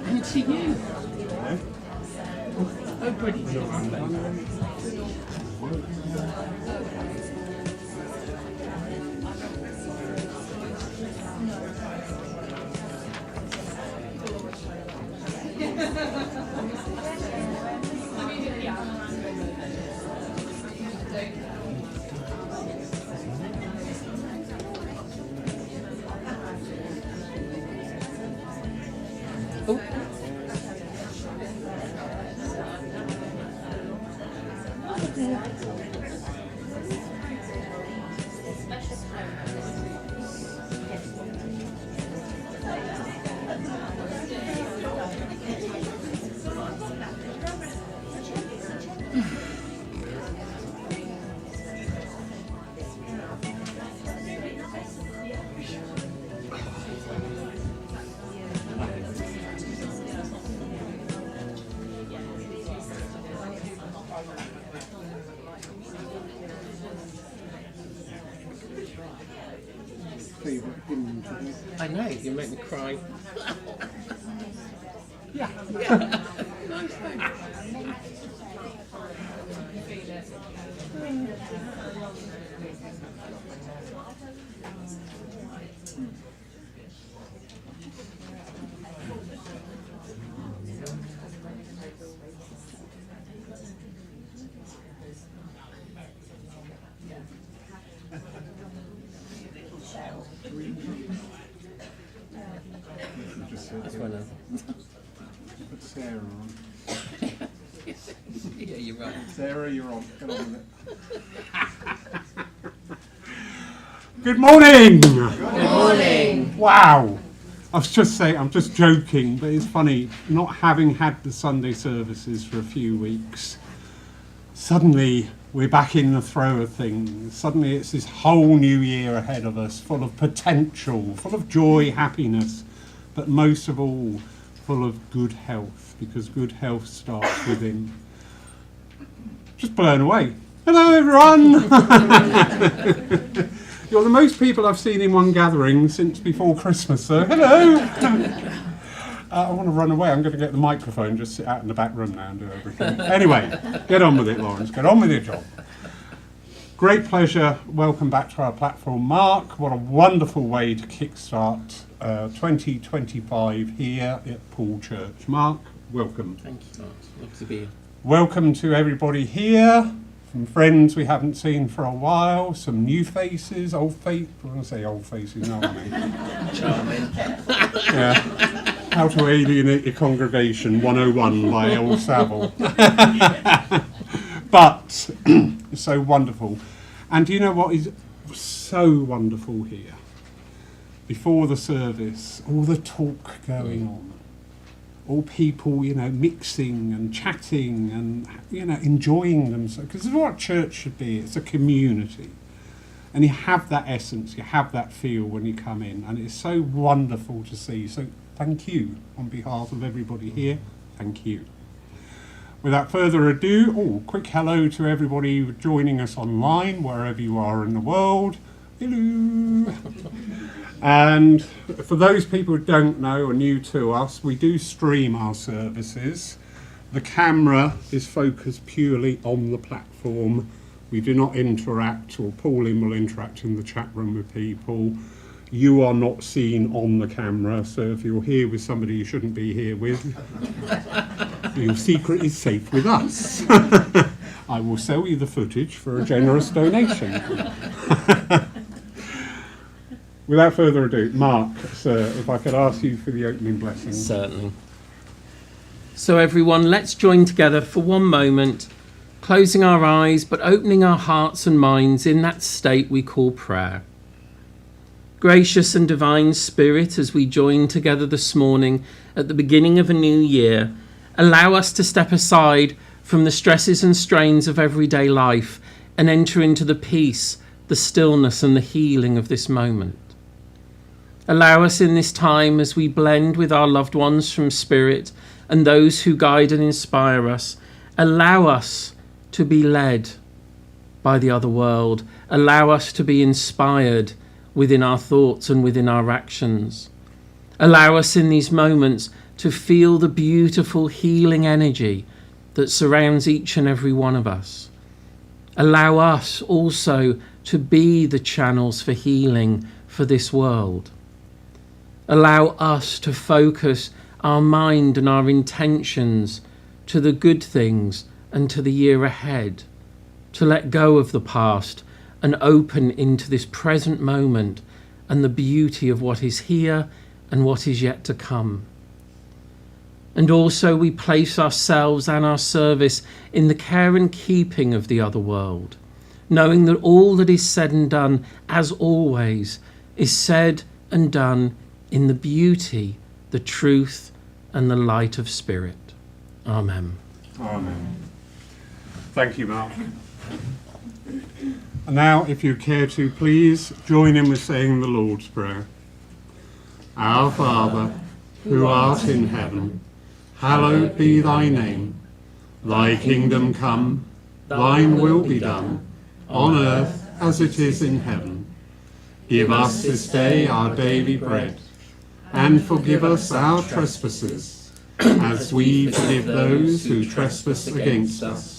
Good to see you. Oh, brilliant. I know, you make me cry. Yeah. Nice thing. That's why now. Put Sarah on. Yeah, you're right. Sarah, you're on. Get on with it. Good morning! Good morning! Wow! I was just saying, I'm just joking, but it's funny, not having had the Sunday services for a few weeks, suddenly we're back in the throw of things. Suddenly it's this whole new year ahead of us, full of potential, full of joy, happiness, but most of all, full of good health, because good health starts within. Just blown away. Hello, everyone! You're the most people I've seen in one gathering since before Christmas, so hello! I want to run away. I'm going to get the microphone, just sit out in the back room now and do everything. Anyway, get on with it, Lawrence. Get on with your job. Great pleasure. Welcome back to our platform, Mark. What a wonderful way to kickstart 2025 here at Poole Church. Mark, welcome. Thank you, Mark. Love to be here. Welcome to everybody here, some friends we haven't seen for a while, some new faces, old faces. I want to say old faces, you know what I mean? Charming. Yeah. How to Alienate Your Congregation 101 by Old Savile. But it's so wonderful. And do you know what is so wonderful here? Before the service, all the talk going on, all people, mixing and chatting and, enjoying themselves. Because this is what church should be. It's a community. And you have that essence, you have that feel when you come in. And it's so wonderful to see. So thank you on behalf of everybody here. Thank you. Without further ado, quick hello to everybody joining us online, wherever you are in the world. Hello. And for those people who don't know or new to us, we do stream our services. The camera is focused purely on the platform. We do not interact, or Pauline will interact in the chat room with people. You are not seen on the camera, so if you're here with somebody you shouldn't be here with, your secret is safe with us. I will sell you the footage for a generous donation. Without further ado, Mark, sir, if I could ask you for the opening blessing. Certainly. So everyone, let's join together for one moment, closing our eyes but opening our hearts and minds in that state we call prayer. Gracious and divine Spirit, as we join together this morning at the beginning of a new year, allow us to step aside from the stresses and strains of everyday life and enter into the peace, the stillness and the healing of this moment. Allow us in this time, as we blend with our loved ones from spirit and those who guide and inspire us, allow us to be led by the other world. Allow us to be inspired within our thoughts and within our actions. Allow us in these moments to feel the beautiful healing energy that surrounds each and every one of us. Allow us also to be the channels for healing for this world. Allow us to focus our mind and our intentions to the good things and to the year ahead, to let go of the past and open into this present moment and the beauty of what is here and what is yet to come. And also we place ourselves and our service in the care and keeping of the other world, knowing that all that is said and done, as always, is said and done in the beauty, the truth, and the light of Spirit. Amen. Amen. Thank you, Mark. And now, if you care to, please join in with saying the Lord's Prayer. Our Father, who art in heaven, hallowed be thy name. Thy kingdom come, thine will be done, on earth as it is in heaven. Give us this day our daily bread, and forgive us our trespasses, as we forgive those who trespass against us.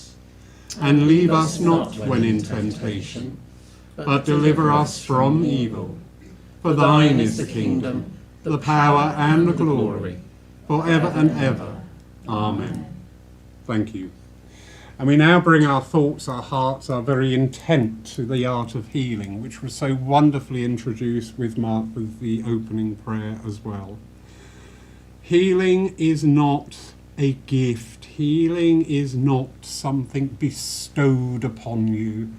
And leave us not when in temptation, but deliver us from evil. For thine is the kingdom, the power and the glory, forever and ever. Amen. Thank you. And we now bring our thoughts, our hearts, our very intent to the art of healing, which was so wonderfully introduced with Mark with the opening prayer as well. Healing is not a gift. Healing is not something bestowed upon you.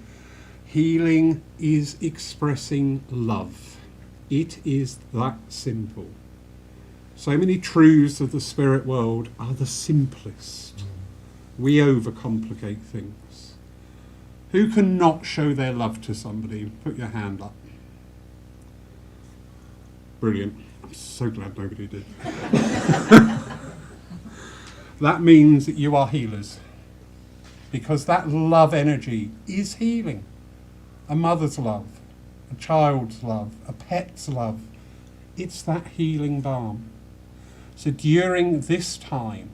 Healing is expressing love. It is that simple. So many truths of the spirit world are the simplest. We overcomplicate things. Who can not show their love to somebody? Put your hand up. Brilliant. I'm so glad nobody did. That means that you are healers, because that love energy is healing. A mother's love, a child's love, a pet's love. It's that healing balm. So during this time,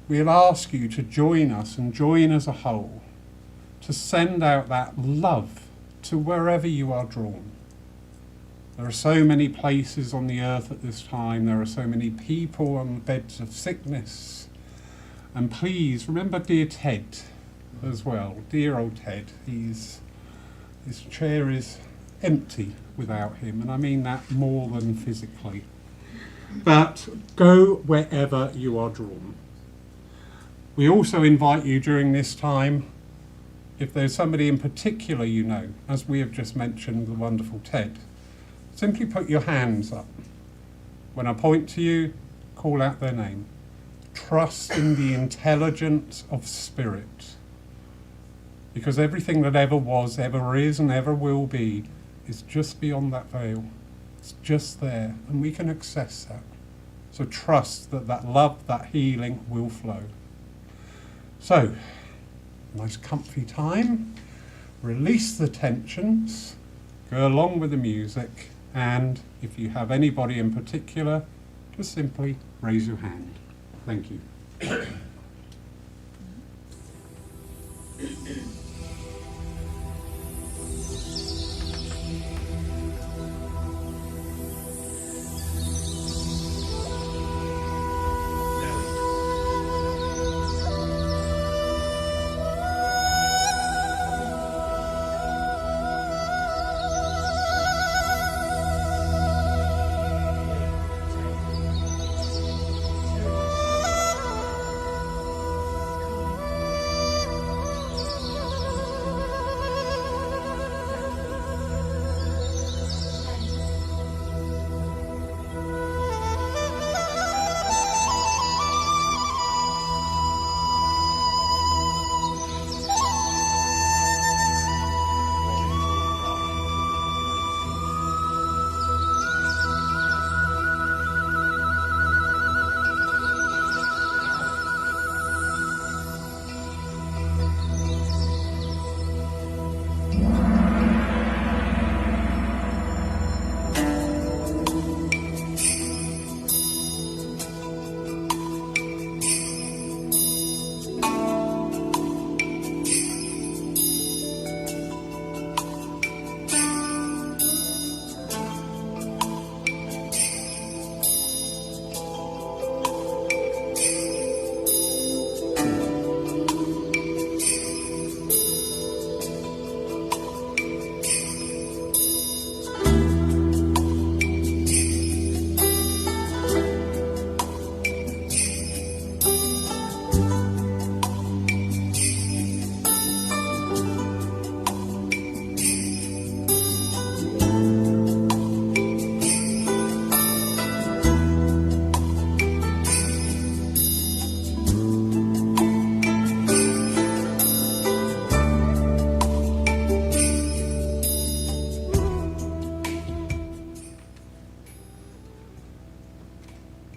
we'll ask you to join us and join as a whole to send out that love to wherever you are drawn. There are so many places on the earth at this time. There are so many people on beds of sickness. And please remember dear Ted as well. Dear old Ted. His chair is empty without him. And I mean that more than physically. But go wherever you are drawn. We also invite you during this time, if there's somebody in particular you know, as we have just mentioned, the wonderful Ted, simply put your hands up. When I point to you, call out their name. Trust in the intelligence of spirit. Because everything that ever was, ever is, and ever will be is just beyond that veil. It's just there, and we can access that. So trust that that love, that healing will flow. So, nice comfy time. Release the tensions. Go along with the music. And if you have anybody in particular, just simply raise your hand. Thank you.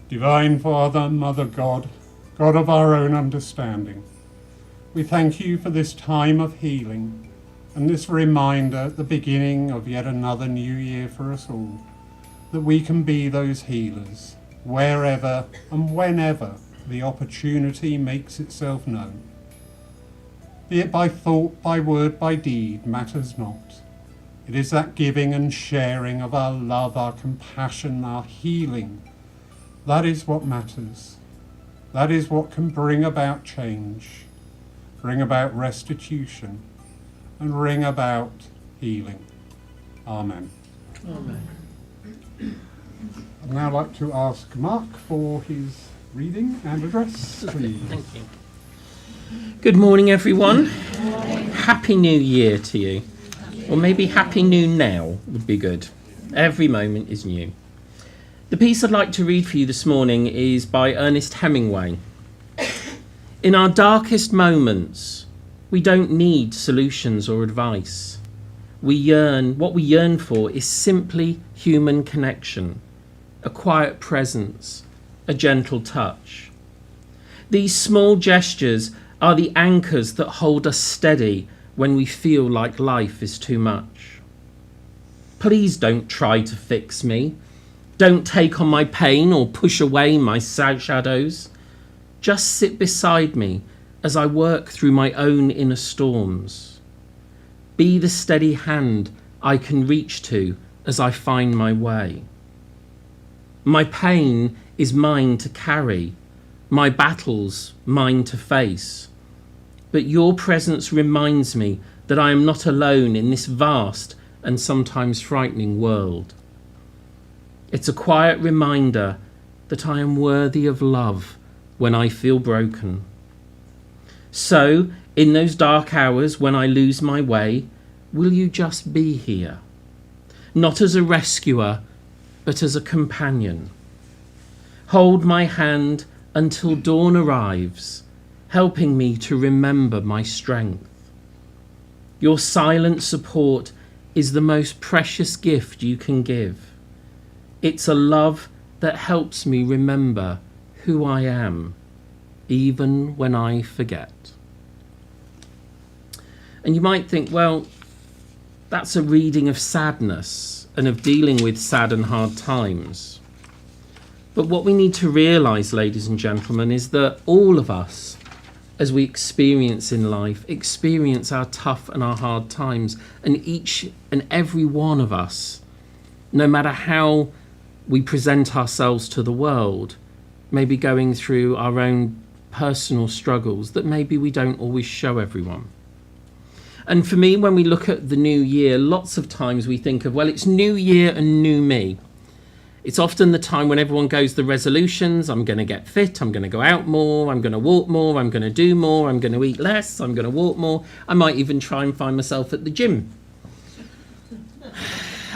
Divine Father, Mother God, God of our own understanding, we thank you for this time of healing and this reminder at the beginning of yet another new year for us all, that we can be those healers wherever and whenever the opportunity makes itself known. Be it by thought, by word, by deed, matters not. It is that giving and sharing of our love, our compassion, our healing. That is what matters. That is what can bring about change, bring about restitution, and bring about healing. Amen. Amen. I'd now like to ask Mark for his reading and address, please. Thank you. Good morning, everyone. Happy New Year to you. Or maybe Happy New Now would be good. Every moment is new. The piece I'd like to read for you this morning is by Ernest Hemingway. In our darkest moments, we don't need solutions or advice. What we yearn for is simply human connection, a quiet presence, a gentle touch. These small gestures are the anchors that hold us steady when we feel like life is too much. Please don't try to fix me. Don't take on my pain or push away my sad shadows. Just sit beside me as I work through my own inner storms. Be the steady hand I can reach to as I find my way. My pain is mine to carry, my battles mine to face. But your presence reminds me that I am not alone in this vast and sometimes frightening world. It's a quiet reminder that I am worthy of love when I feel broken. So, in those dark hours when I lose my way, will you just be here? Not as a rescuer, but as a companion. Hold my hand until dawn arrives, helping me to remember my strength. Your silent support is the most precious gift you can give. It's a love that helps me remember who I am, even when I forget. And you might think, well, that's a reading of sadness and of dealing with sad and hard times. But what we need to realise, ladies and gentlemen, is that all of us, as we experience in life, experience our tough and our hard times. And each and every one of us, no matter how we present ourselves to the world, may be going through our own personal struggles that maybe we don't always show everyone. And for me, when we look at the new year, lots of times we think of, well, it's new year and new me. It's often the time when everyone goes the resolutions. I'm going to get fit. I'm going to go out more. I'm going to walk more. I'm going to do more. I'm going to eat less. I'm going to walk more. I might even try and find myself at the gym.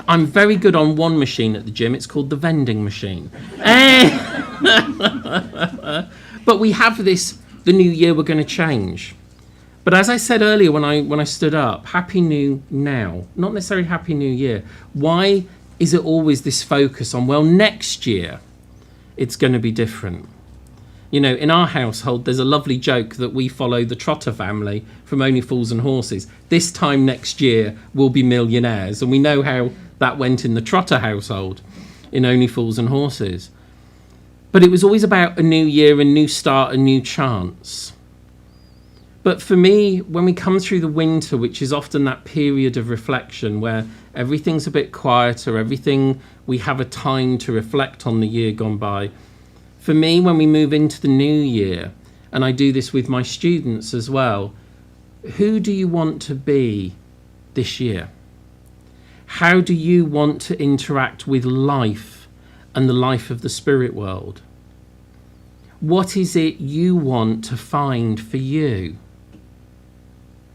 I'm very good on one machine at the gym. It's called the vending machine. But we have this, the new year we're going to change. But as I said earlier when I stood up, Happy New Now, not necessarily Happy New Year. Why is it always this focus on, well, next year it's going to be different? You know, in our household, there's a lovely joke that we follow the Trotter family from Only Fools and Horses. This time next year, we'll be millionaires. And we know how that went in the Trotter household in Only Fools and Horses. But it was always about a new year, a new start, a new chance. But for me, when we come through the winter, which is often that period of reflection where everything's a bit quieter, we have a time to reflect on the year gone by. For me, when we move into the new year, and I do this with my students as well, who do you want to be this year? How do you want to interact with life and the life of the spirit world? What is it you want to find for you?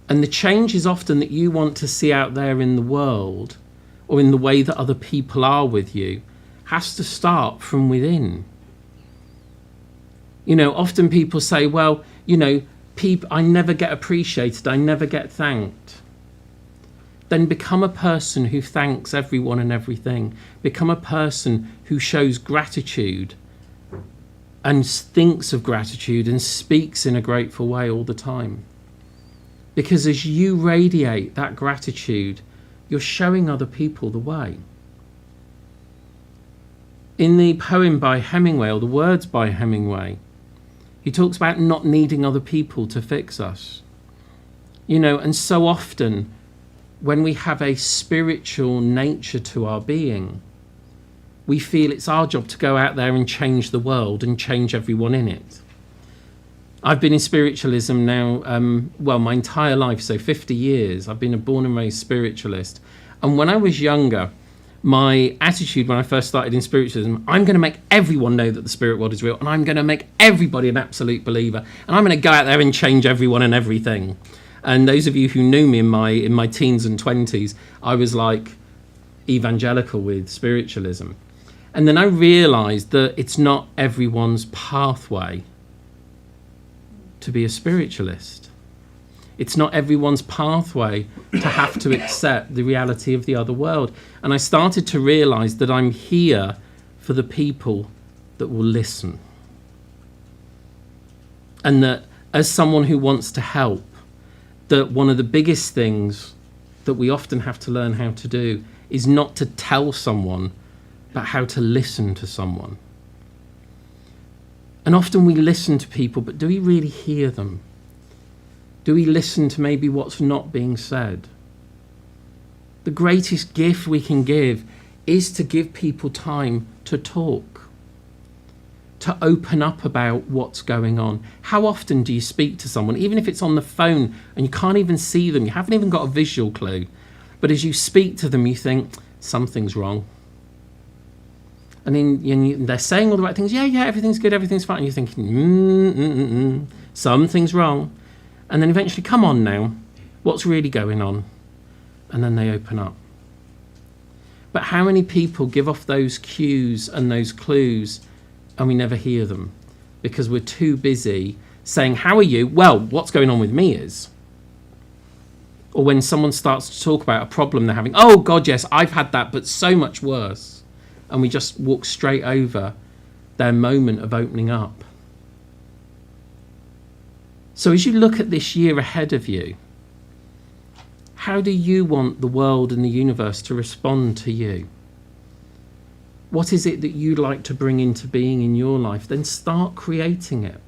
And the change is often that you want to see out there in the world, or in the way that other people are with you, has to start from within. You know, often people say, well, you know, I never get appreciated, I never get thanked. Then become a person who thanks everyone and everything. Become a person who shows gratitude and thinks of gratitude and speaks in a grateful way all the time. Because as you radiate that gratitude, you're showing other people the way. In the poem by Hemingway, or the words by Hemingway, he talks about not needing other people to fix us. And so often when we have a spiritual nature to our being, we feel it's our job to go out there and change the world and change everyone in it. I've been in spiritualism now, my entire life, so 50 years. I've been a born and raised spiritualist. And when I was younger, my attitude when I first started in spiritualism, I'm going to make everyone know that the spirit world is real, and I'm going to make everybody an absolute believer, and I'm going to go out there and change everyone and everything. And those of you who knew me in my teens and 20s, I was like evangelical with spiritualism. And then I realised that it's not everyone's pathway to be a spiritualist. It's not everyone's pathway to have to accept the reality of the other world. And I started to realise that I'm here for the people that will listen. And that as someone who wants to help, that one of the biggest things that we often have to learn how to do is not to tell someone, but how to listen to someone. And often we listen to people, but do we really hear them? Do we listen to maybe what's not being said? The greatest gift we can give is to give people time to talk, to open up about what's going on. How often do you speak to someone, even if it's on the phone and you can't even see them, you haven't even got a visual clue, but as you speak to them, you think, something's wrong. And then they're saying all the right things. Yeah, everything's good, everything's fine. And you're thinking, something's wrong. And then eventually, come on now, what's really going on? And then they open up. But how many people give off those cues and those clues and we never hear them because we're too busy saying, how are you? Well, what's going on with me is. Or when someone starts to talk about a problem they're having, oh God, yes, I've had that, but so much worse. And we just walk straight over their moment of opening up. So as you look at this year ahead of you, how do you want the world and the universe to respond to you? What is it that you'd like to bring into being in your life? Then start creating it.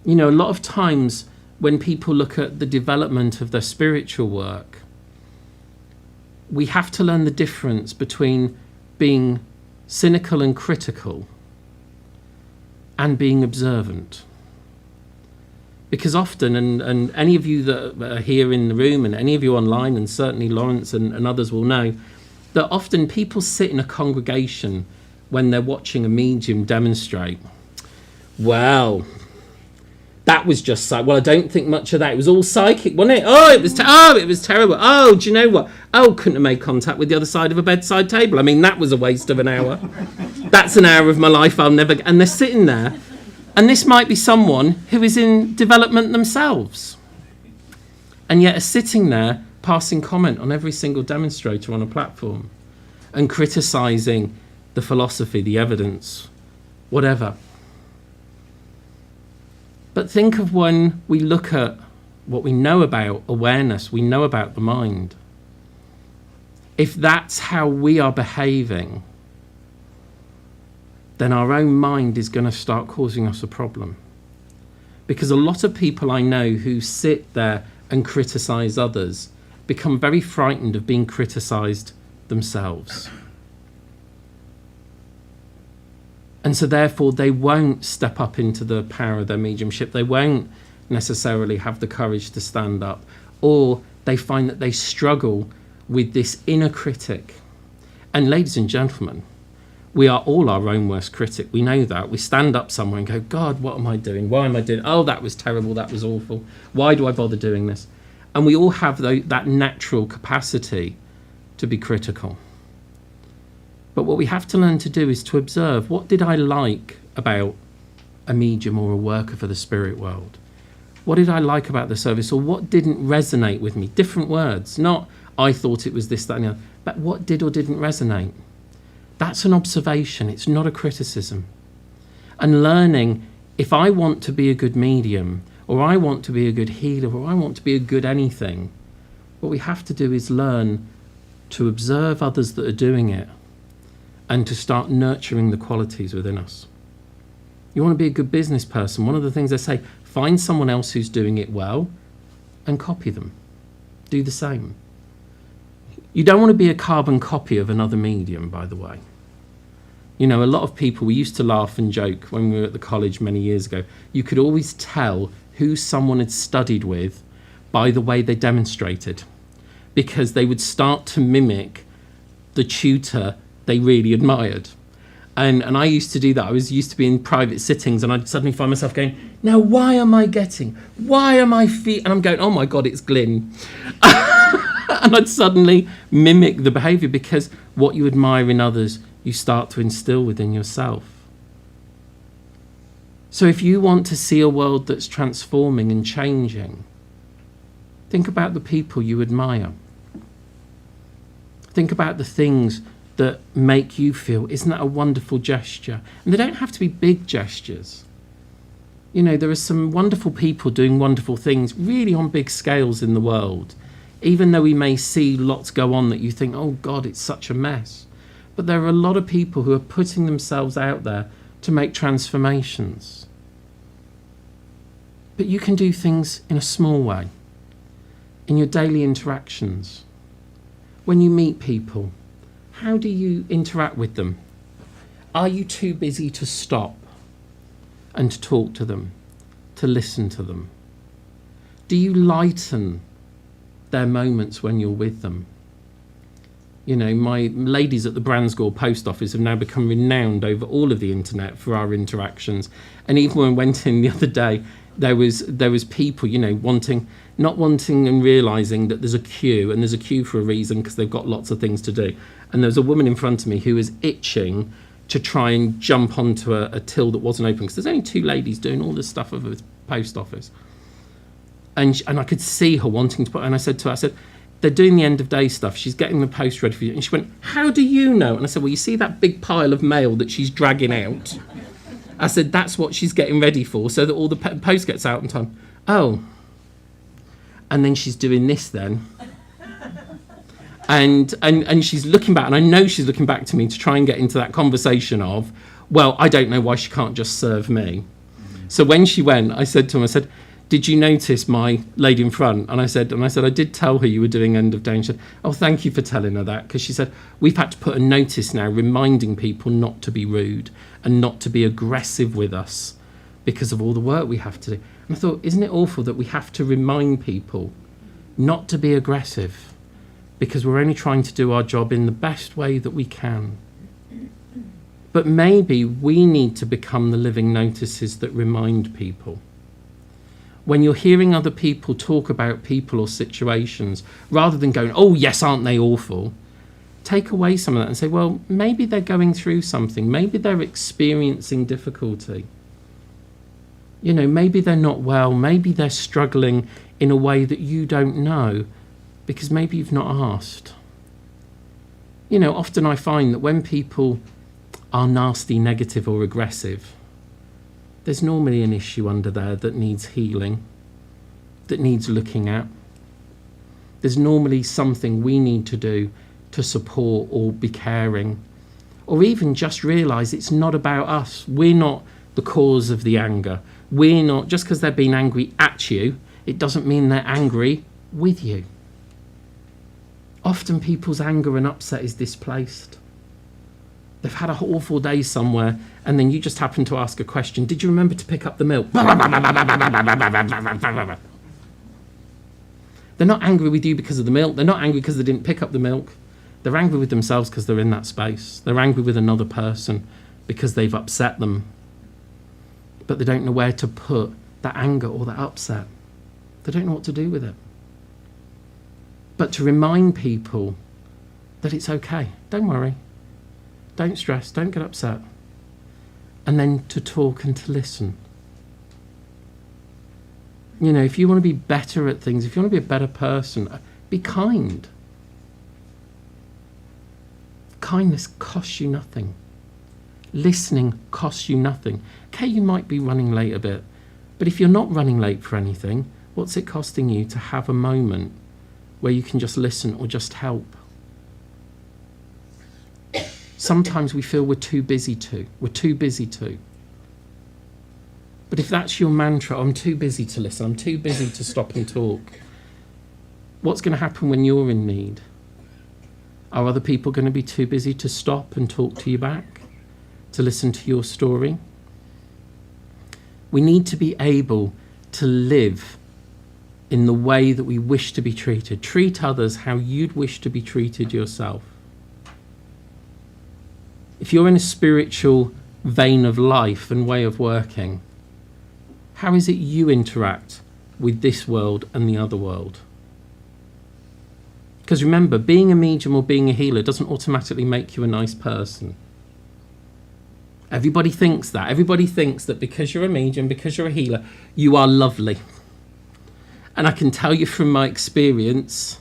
A lot of times when people look at the development of their spiritual work, we have to learn the difference between being cynical and critical and being observant. Because often, and any of you that are here in the room and any of you online, and certainly Lawrence and others will know, that often people sit in a congregation when they're watching a medium demonstrate. Well, that was just psychic. Well, I don't think much of that. It was all psychic, wasn't it? Oh, it was terrible. Oh, do you know what? Oh, couldn't have made contact with the other side of a bedside table. I mean, that was a waste of an hour. That's an hour of my life I'll never get. And they're sitting there. And this might be someone who is in development themselves. And yet are sitting there passing comment on every single demonstrator on a platform and criticising the philosophy, the evidence, whatever. But think of when we look at what we know about awareness, we know about the mind. If that's how we are behaving, then our own mind is going to start causing us a problem. Because a lot of people I know who sit there and criticise others become very frightened of being criticised themselves. And so therefore they won't step up into the power of their mediumship. They won't necessarily have the courage to stand up. Or they find that they struggle with this inner critic. And ladies and gentlemen, we are all our own worst critic. We know that. We stand up somewhere and go, God, what am I doing? Why am I doing? Oh, that was terrible. That was awful. Why do I bother doing this? And we all have that natural capacity to be critical. But what we have to learn to do is to observe, what did I like about a medium or a worker for the spirit world? What did I like about the service, or what didn't resonate with me? Different words, not I thought it was this, that, and the other, but what did or didn't resonate? That's an observation. It's not a criticism. And learning, if I want to be a good medium, or I want to be a good healer, or I want to be a good anything, what we have to do is learn to observe others that are doing it and to start nurturing the qualities within us. You want to be a good business person, one of the things they say, find someone else who's doing it well and copy them. Do the same. You don't want to be a carbon copy of another medium, by the way. You know, a lot of people, we used to laugh and joke when we were at the college many years ago, you could always tell who someone had studied with by the way they demonstrated, because they would start to mimic the tutor they really admired. And I used to do that. I used to be in private sittings and I'd suddenly find myself going, now why am I and I'm going, oh my God, it's Glyn. And I'd suddenly mimic the behaviour, because what you admire in others, you start to instill within yourself. So if you want to see a world that's transforming and changing, think about the people you admire. Think about the things that make you feel, isn't that a wonderful gesture? And they don't have to be big gestures. You know, there are some wonderful people doing wonderful things really on big scales in the world, even though we may see lots go on that you think, oh God, it's such a mess. But there are a lot of people who are putting themselves out there to make transformations. But you can do things in a small way, in your daily interactions. When you meet people, how do you interact with them? Are you too busy to stop and to talk to them, to listen to them? Do you lighten their moments when you're with them? You know, my ladies at the Bransgore post office have now become renowned over all of the internet for our interactions. And even when I went in the other day, there was people, you know, not wanting and realising that there's a queue, and there's a queue for a reason, because they've got lots of things to do. And there was a woman in front of me who was itching to try and jump onto a till that wasn't open, because there's only two ladies doing all this stuff over the post office. And I could see her wanting to put, and I said to her, they're doing the end of day stuff. She's getting the post ready for you. And she went, how do you know? And I said, well, you see that big pile of mail that she's dragging out? I said, that's what she's getting ready for, so that all the post gets out in time. Oh. And then she's doing this then. And she's looking back, and I know she's looking back to me to try and get into that conversation of, well, I don't know why she can't just serve me. So when she went, I said to him, did you notice my lady in front? And I said, I did tell her you were doing end of day. And she said, oh, thank you for telling her that. Because she said, we've had to put a notice now reminding people not to be rude and not to be aggressive with us because of all the work we have to do. And I thought, isn't it awful that we have to remind people not to be aggressive, because we're only trying to do our job in the best way that we can. But maybe we need to become the living notices that remind people. When you're hearing other people talk about people or situations, rather than going, oh yes, aren't they awful? Take away some of that and say, well, maybe they're going through something. Maybe they're experiencing difficulty. You know, maybe they're not well. Maybe they're struggling in a way that you don't know, because maybe you've not asked. You know, often I find that when people are nasty, negative or aggressive, there's normally an issue under there that needs healing, that needs looking at. There's normally something we need to do to support or be caring, or even just realise it's not about us. We're not the cause of the anger. We're not, just because they're being angry at you, it doesn't mean they're angry with you. Often people's anger and upset is displaced. They've had an awful day somewhere, and then you just happen to ask a question. Did you remember to pick up the milk? They're not angry with you because of the milk. They're not angry because they didn't pick up the milk. They're angry with themselves because they're in that space. They're angry with another person because they've upset them. But they don't know where to put that anger or that upset. They don't know what to do with it. But to remind people that it's okay. Don't worry. Don't stress, don't get upset. And then to talk and to listen. You know, if you want to be better at things, if you want to be a better person, be kind. kindness costs you nothing. Listening costs you nothing. Okay, you might be running late a bit, but if you're not running late for anything, what's it costing you to have a moment where you can just listen or just help? Sometimes we feel we're too busy to. But if that's your mantra, I'm too busy to listen, I'm too busy to stop and talk, what's going to happen when you're in need? Are other people going to be too busy to stop and talk to you back, to listen to your story? We need to be able to live in the way that we wish to be treated. Treat others how you'd wish to be treated yourself. If you're in a spiritual vein of life and way of working, how is it you interact with this world and the other world? Because remember, being a medium or being a healer doesn't automatically make you a nice person. Everybody thinks that. Everybody thinks that because you're a medium, because you're a healer, you are lovely. And I can tell you from my experience,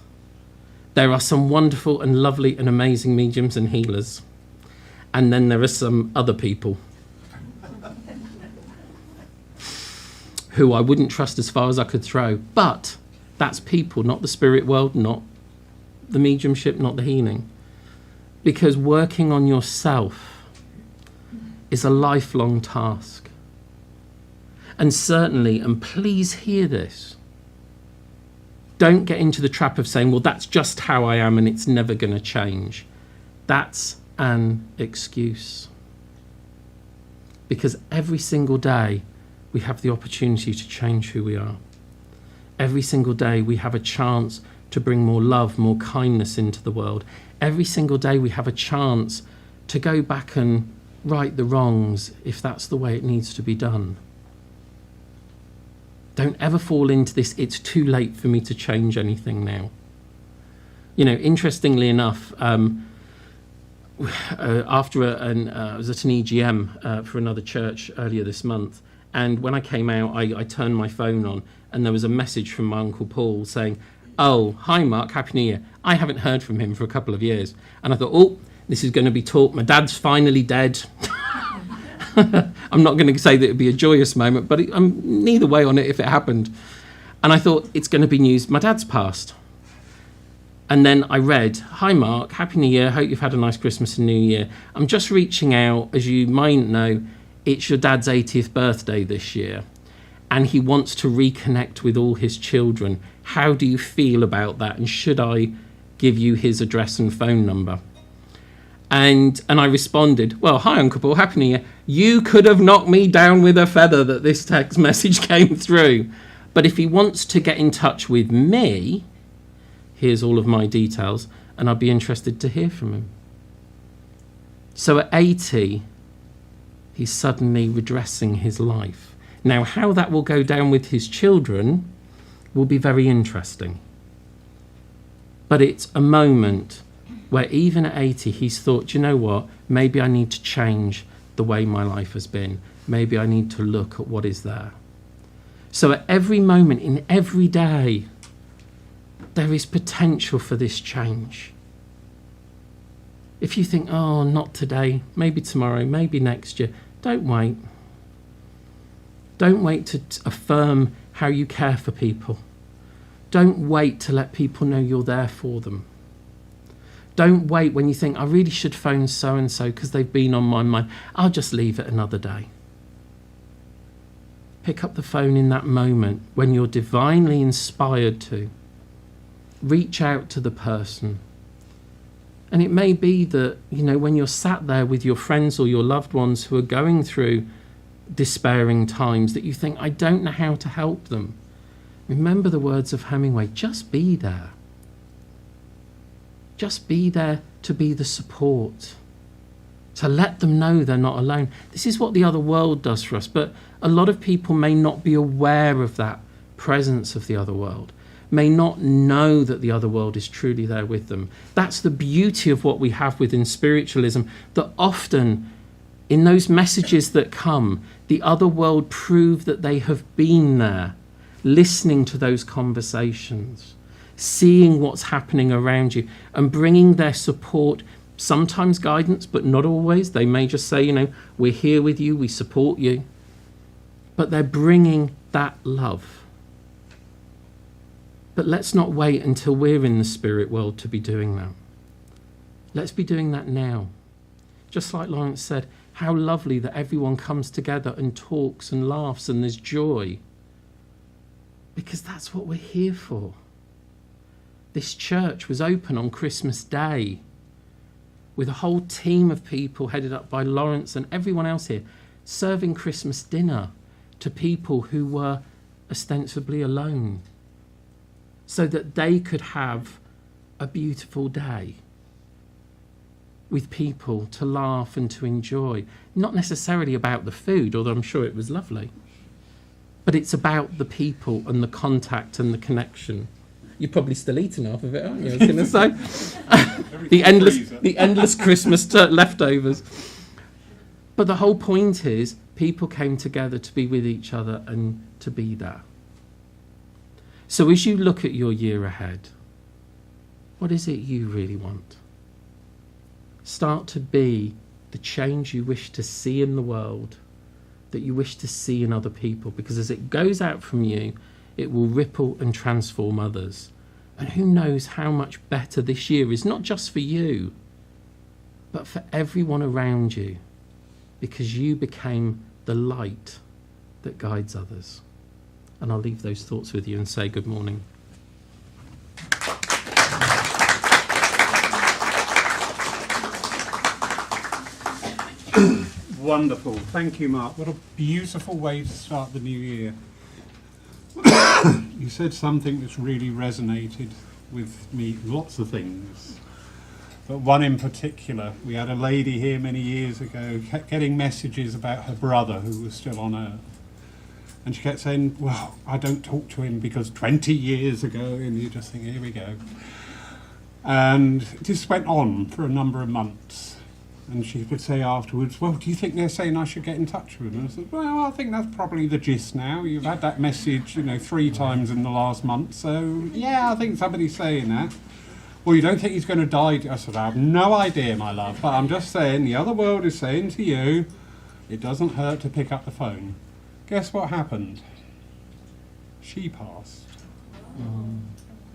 there are some wonderful and lovely and amazing mediums and healers. And then there are some other people who I wouldn't trust as far as I could throw. But that's people, not the spirit world, not the mediumship, not the healing. Because working on yourself is a lifelong task. And certainly, and please hear this, don't get into the trap of saying, well, that's just how I am and it's never going to change. That's an excuse. Because every single day we have the opportunity to change who we are. Every single day we have a chance to bring more love, more kindness into the world. Every single day we have a chance to go back and right the wrongs if that's the way it needs to be done. Don't ever fall into this, it's too late for me to change anything now. You know, interestingly enough, after I was at an EGM for another church earlier this month, and when I came out, I turned my phone on, and there was a message from my Uncle Poole saying, "Oh, hi Mark, Happy New Year." I haven't heard from him for a couple of years. And I thought, oh, this is going to be talk. My dad's finally dead. I'm not going to say that it'd be a joyous moment, but I'm neither way on it if it happened. And I thought, it's going to be news. My dad's passed. And then I read, "Hi Mark, Happy New Year. Hope you've had a nice Christmas and New Year. I'm just reaching out. As you might know, it's your dad's 80th birthday this year. And he wants to reconnect with all his children. How do you feel about that? And should I give you his address and phone number?" And I responded, "Well, hi Uncle Paul, Happy New Year. You could have knocked me down with a feather that this text message came through. But if he wants to get in touch with me, here's all of my details, and I'd be interested to hear from him." So at 80, he's suddenly redressing his life. Now, how that will go down with his children will be very interesting. But it's a moment where even at 80, he's thought, you know what, maybe I need to change the way my life has been. Maybe I need to look at what is there. So at every moment, in every day, there is potential for this change. If you think, oh, not today, maybe tomorrow, maybe next year, don't wait. Don't wait to affirm how you care for people. Don't wait to let people know you're there for them. Don't wait when you think, I really should phone so-and-so because they've been on my mind. I'll just leave it another day. Pick up the phone in that moment when you're divinely inspired to. Reach out to the person. And it may be that, you know, when you're sat there with your friends or your loved ones who are going through despairing times, that you think, I don't know how to help them. Remember the words of Hemingway, just be there. Just be there to be the support, to let them know they're not alone. This is what the other world does for us, but a lot of people may not be aware of that presence of the other world, may not know that the other world is truly there with them. That's the beauty of what we have within spiritualism, that often in those messages that come, the other world prove that they have been there, listening to those conversations, seeing what's happening around you and bringing their support sometimes guidance, but not always. They may just say, we're here with you, we support you. But they're bringing that love. But let's not wait until we're in the spirit world to be doing that. Let's be doing that now. Just like Lawrence said, how lovely that everyone comes together and talks and laughs and there's joy. Because that's what we're here for. This church was open on Christmas Day with a whole team of people headed up by Lawrence and everyone else here, serving Christmas dinner to people who were ostensibly alone, so that they could have a beautiful day with people to laugh and to enjoy. Not necessarily about the food, although I'm sure it was lovely, but it's about the people and the contact and the connection. You're probably still eating half of it, aren't you? I was going to say. the endless Christmas leftovers. But the whole point is, people came together to be with each other and to be there. So as you look at your year ahead, what is it you really want? Start to be the change you wish to see in the world, that you wish to see in other people, because as it goes out from you, it will ripple and transform others. And who knows how much better this year is, not just for you, but for everyone around you, because you became the light that guides others. And I'll leave those thoughts with you and say good morning. Wonderful. Thank you, Mark. What a beautiful way to start the new year. You said something that's really resonated with me, lots of things. But one in particular, we had a lady here many years ago, kept getting messages about her brother who was still on Earth. And she kept saying, well, I don't talk to him because 20 years ago, and you just think, here we go. And this went on for a number of months. And she would say afterwards, well, do you think they're saying I should get in touch with them? And I said, well, I think that's probably the gist now. You've had that message, 3 times in the last month. So, yeah, I think somebody's saying that. Well, you don't think he's going to die? I said, I have no idea, my love. But I'm just saying, the other world is saying to you, it doesn't hurt to pick up the phone. Guess what happened? She passed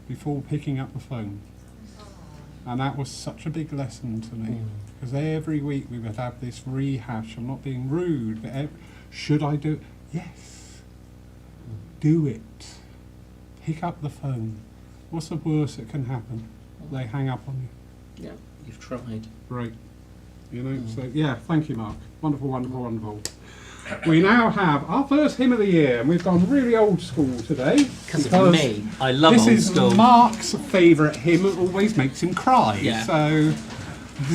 before picking up the phone. And that was such a big lesson to me. Because every week we would have this rehash. I'm not being rude, but should I do it? Yes. Do it. Pick up the phone. What's the worst that can happen? They hang up on you. Yeah, you've tried. Right. So yeah, thank you, Mark. Wonderful, wonderful, wonderful. We now have our first hymn of the year, and we've gone really old school today. Because of me. I love old school. This is Mark's favourite hymn. It always makes him cry. Yeah. So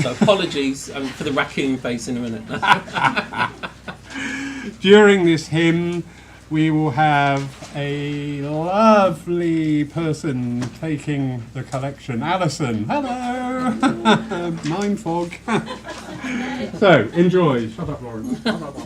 apologies for the raccoon face in a minute. During this hymn, we will have a lovely person taking the collection. Alison, hello! Mind fog. So, enjoy. Shut up, Lawrence. Shut up.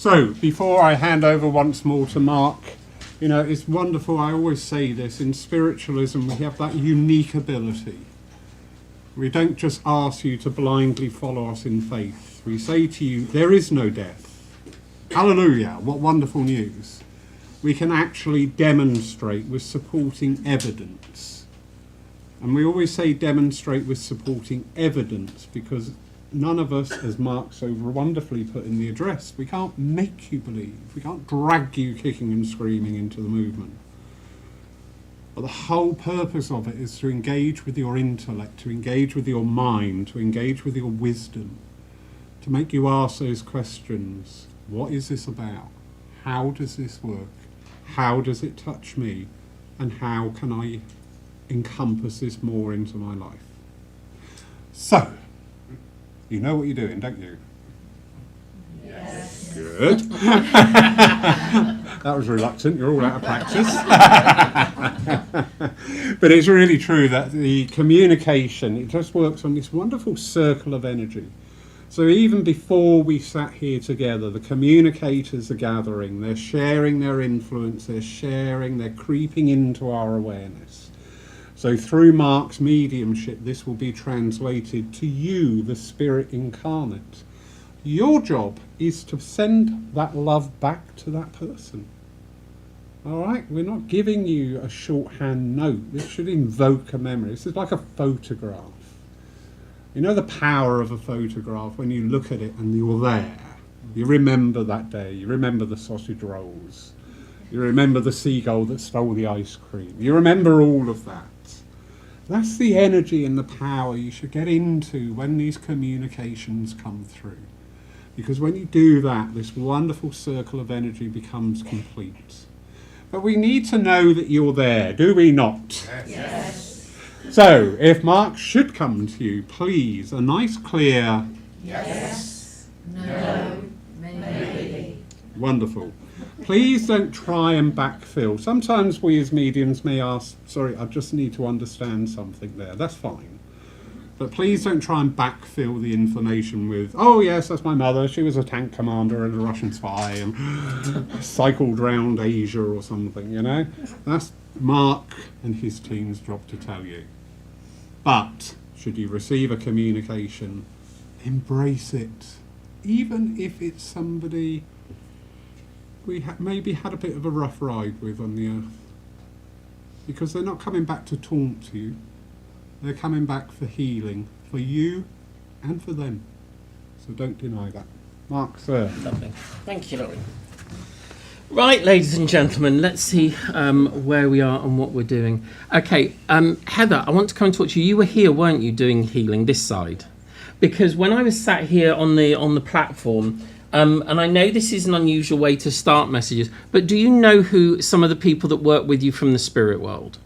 So, before I hand over once more to Mark, you know, it's wonderful, I always say this, in spiritualism we have that unique ability. We don't just ask you to blindly follow us in faith. We say to you, there is no death. Hallelujah, what wonderful news. We can actually demonstrate with supporting evidence. And we always say demonstrate with supporting evidence because none of us, as Mark so wonderfully put in the address, we can't make you believe. We can't drag you kicking and screaming into the movement. But the whole purpose of it is to engage with your intellect, to engage with your mind, to engage with your wisdom, to make you ask those questions. What is this about? How does this work? How does it touch me? And how can I encompass this more into my life? So, you know what you're doing, don't you? Yes. Good. That was reluctant. You're all out of practice. But it's really true that the communication, it just works on this wonderful circle of energy. So even before we sat here together, the communicators are gathering. They're sharing their influence. They're creeping into our awareness. So through Mark's mediumship, this will be translated to you, the spirit incarnate. Your job is to send that love back to that person. All right? We're not giving you a shorthand note. This should invoke a memory. This is like a photograph. You know the power of a photograph when you look at it and you're there. You remember that day. You remember the sausage rolls. You remember the seagull that stole the ice cream. You remember all of that. That's the energy and the power you should get into when these communications come through. Because when you do that, this wonderful circle of energy becomes complete. But we need to know that you're there, do we not? Yes. So, if Mark should come to you, please, a nice clear... Yes. No. Maybe. Wonderful. Please don't try and backfill. Sometimes we as mediums may ask, sorry, I just need to understand something there. That's fine. But please don't try and backfill the information with, oh yes, that's my mother. She was a tank commander and a Russian spy and cycled round Asia or something, you know. That's Mark and his team's job to tell you. But should you receive a communication, embrace it. Even if it's somebody we maybe had a bit of a rough ride with on the earth. Because they're not coming back to taunt you. They're coming back for healing, for you and for them. So don't deny that. Mark, sir. Lovely. Thank you, Laurie. Right, ladies and gentlemen, let's see where we are and what we're doing. Okay, Heather, I want to come and talk to you. You were here, weren't you, doing healing this side? Because when I was sat here on the platform, and I know this is an unusual way to start messages, but do you know who some of the people that work with you from the spirit world?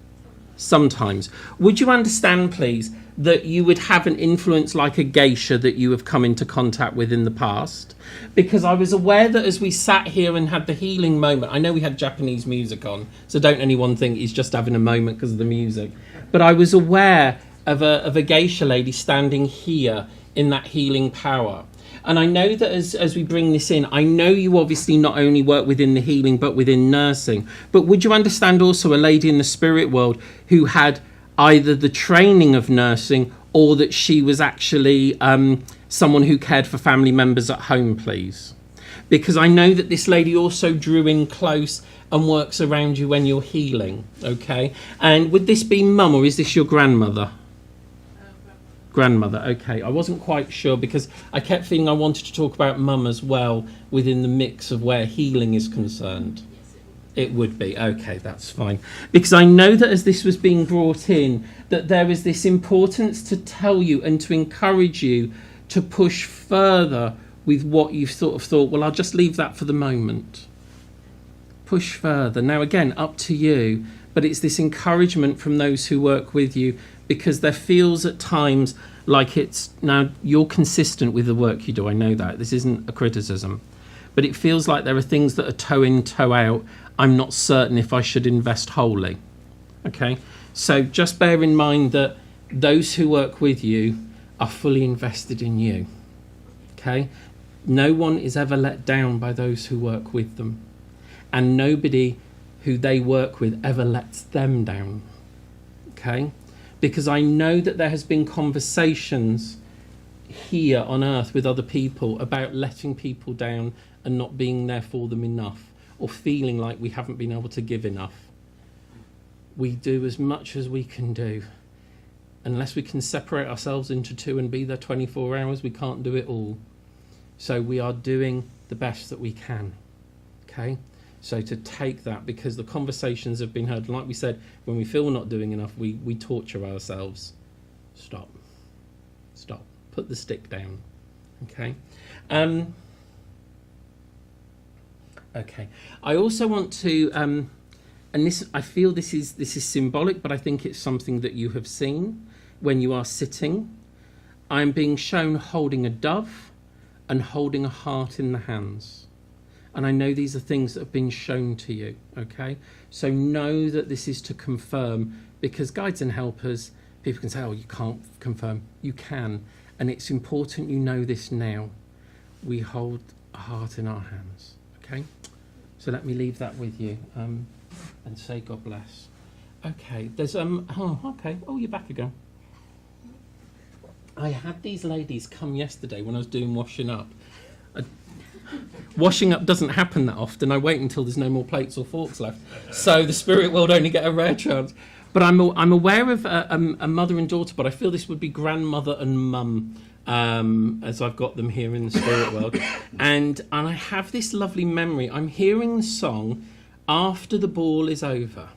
Sometimes. Would you understand, please, that you would have an influence like a geisha that you have come into contact with in the past? Because I was aware that as we sat here and had the healing moment, I know we had Japanese music on, so don't anyone think he's just having a moment because of the music. But I was aware of a geisha lady standing here in that healing power. And I know that as we bring this in, I know you obviously not only work within the healing, but within nursing. But would you understand also a lady in the spirit world who had either the training of nursing or that she was actually someone who cared for family members at home, please? Because I know that this lady also drew in close and works around you when you're healing, okay? And would this be mum or is this your grandmother? Grandmother, okay. I wasn't quite sure because I kept feeling I wanted to talk about mum as well within the mix of where healing is concerned. It would be, okay, that's fine. Because I know that as this was being brought in, that there is this importance to tell you and to encourage you to push further with what you've sort of thought, well, I'll just leave that for the moment. Push further. Now, again, up to you, but it's this encouragement from those who work with you because there feels at times like it's, now you're consistent with the work you do, I know that, this isn't a criticism, but it feels like there are things that are toe in, toe out. I'm not certain if I should invest wholly. Okay, so just bear in mind that those who work with you are fully invested in you. Okay, No one is ever let down by those who work with them. And nobody who they work with ever lets them down. Okay? Because I know that there has been conversations here on earth with other people about letting people down and not being there for them enough, or feeling like we haven't been able to give enough. We do as much as we can do. Unless we can separate ourselves into two and be there 24 hours, we can't do it all. So we are doing the best that we can. Okay? So to take that, because the conversations have been heard, like we said, when we feel we're not doing enough, we torture ourselves. Stop. Put the stick down. Okay? Okay. I also want to, and this, I feel this is symbolic, but I think it's something that you have seen when you are sitting. I'm being shown holding a dove and holding a heart in the hands. And I know these are things that have been shown to you, okay? So know that this is to confirm, because guides and helpers, people can say, oh, you can't confirm. You can. And it's important you know this now. We hold a heart in our hands, okay? So let me leave that with you and say God bless. Okay, there's, okay. Oh, you're back again. I had these ladies come yesterday when I was doing washing up. Washing up doesn't happen that often. I wait until there's no more plates or forks left. So the spirit world only get a rare chance. But I'm aware of a mother and daughter, but I feel this would be grandmother and mum, as I've got them here in the spirit world. And I have this lovely memory. I'm hearing the song, After the Ball is Over.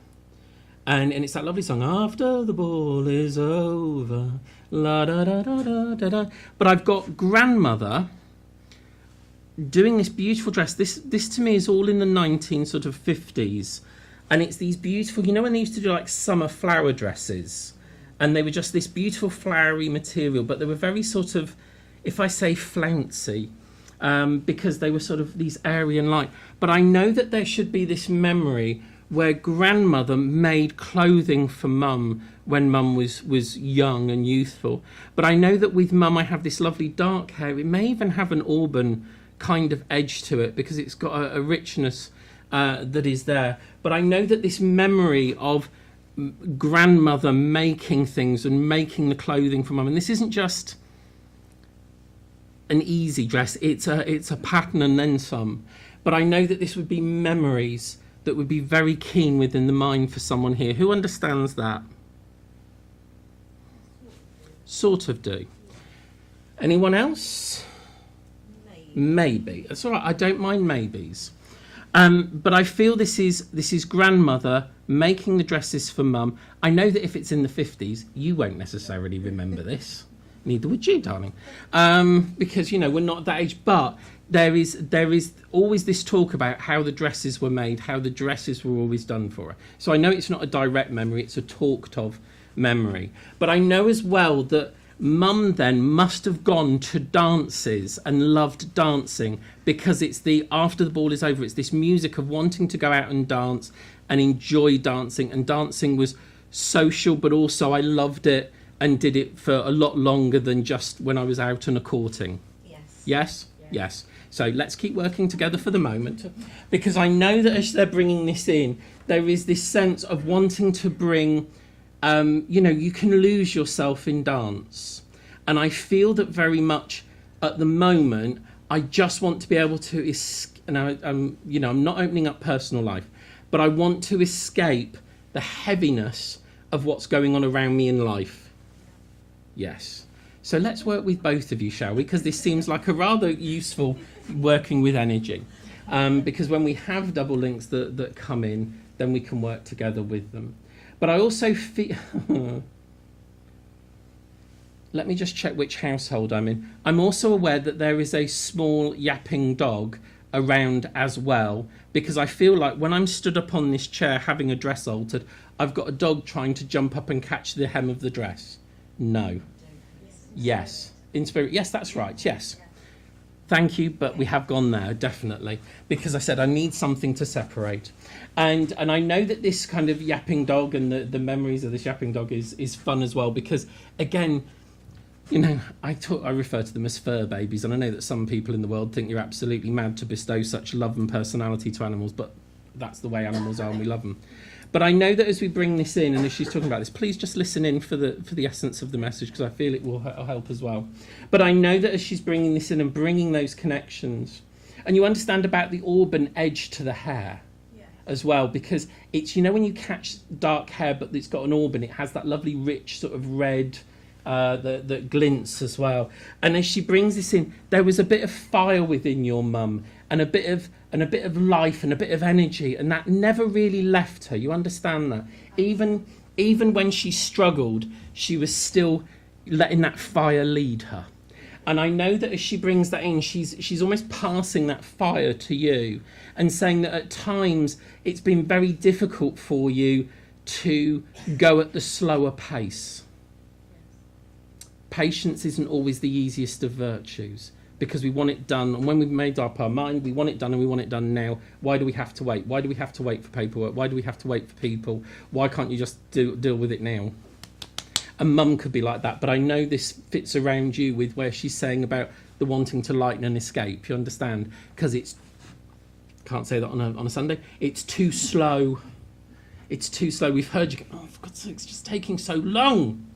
And it's that lovely song, After the Ball is Over, la da da da da da da. But I've got grandmother doing this beautiful dress. This to me is all in the 1950s, and it's these beautiful, you know, when they used to do like summer flower dresses, and they were just this beautiful flowery material, but they were very sort of, if I say flouncy, because they were sort of these airy and light. But I know that there should be this memory where grandmother made clothing for mum when mum was young and youthful. But I know that with mum I have this lovely dark hair. It may even have an auburn kind of edge to it because it's got a richness that is there. But I know that this memory of grandmother making things and making the clothing for mum, and this isn't just an easy dress, it's a pattern and then some. But I know that this would be memories that would be very keen within the mind for someone here. Who understands that? Sort of do. Anyone else? Maybe. That's all right. I don't mind maybes. But I feel this is grandmother making the dresses for mum. I know that if it's in the 50s, you won't necessarily remember this. Neither would you, darling. Because, you know, we're not that age. But there is always this talk about how the dresses were made, how the dresses were always done for her. So I know it's not a direct memory, it's a talked of memory. But I know as well that mum then must have gone to dances and loved dancing, because it's the after the ball is over, it's this music of wanting to go out and dance and enjoy dancing. And dancing was social, but also I loved it and did it for a lot longer than just when I was out and a courting. Yes. Yes? Yes. So let's keep working together for the moment, because I know that as they're bringing this in, there is this sense of wanting to bring, you know, you can lose yourself in dance. And I feel that very much at the moment, I just want to be able to, and you know, I'm not opening up personal life, but I want to escape the heaviness of what's going on around me in life. Yes. So let's work with both of you, shall we? Because this seems like a rather useful working with energy. Because when we have double links that come in, then we can work together with them. But I also feel... Let me just check which household I'm in. I'm also aware that there is a small yapping dog around as well, because I feel like when I'm stood up on this chair having a dress altered, I've got a dog trying to jump up and catch the hem of the dress. No. Yes. In spirit. Yes, that's right. Yes. Thank you, but we have gone there, definitely, because I said I need something to separate. And I know that this kind of yapping dog and the memories of this yapping dog is fun as well, because, again, You know, I refer to them as fur babies, and I know that some people in the world think you're absolutely mad to bestow such love and personality to animals, but that's the way animals are and we love them. But I know that as we bring this in, and as she's talking about this, please just listen in for the essence of the message, because I feel it will help as well. But I know that as she's bringing this in and bringing those connections, and you understand about the auburn edge to the hair as well, because it's, you know, when you catch dark hair but it's got an auburn, it has that lovely rich sort of red that glints as well. And as she brings this in, there was a bit of fire within your mum, and a bit of life and a bit of energy, and that never really left her. You understand that? Even when she struggled, she was still letting that fire lead her. And I know that as she brings that in, she's almost passing that fire to you and saying that at times it's been very difficult for you to go at the slower pace. Patience isn't always the easiest of virtues, because we want it done, and when we've made up our mind, we want it done, and we want it done now. Why do we have to wait? Why do we have to wait for paperwork? Why do we have to wait for people? Why can't you just deal with it now? And mum could be like that, but I know this fits around you with where she's saying about the wanting to lighten and escape. You understand? Because it's, can't say that on a Sunday, it's too slow. It's too slow. We've heard you go, oh, for God's sake, it's just taking so long.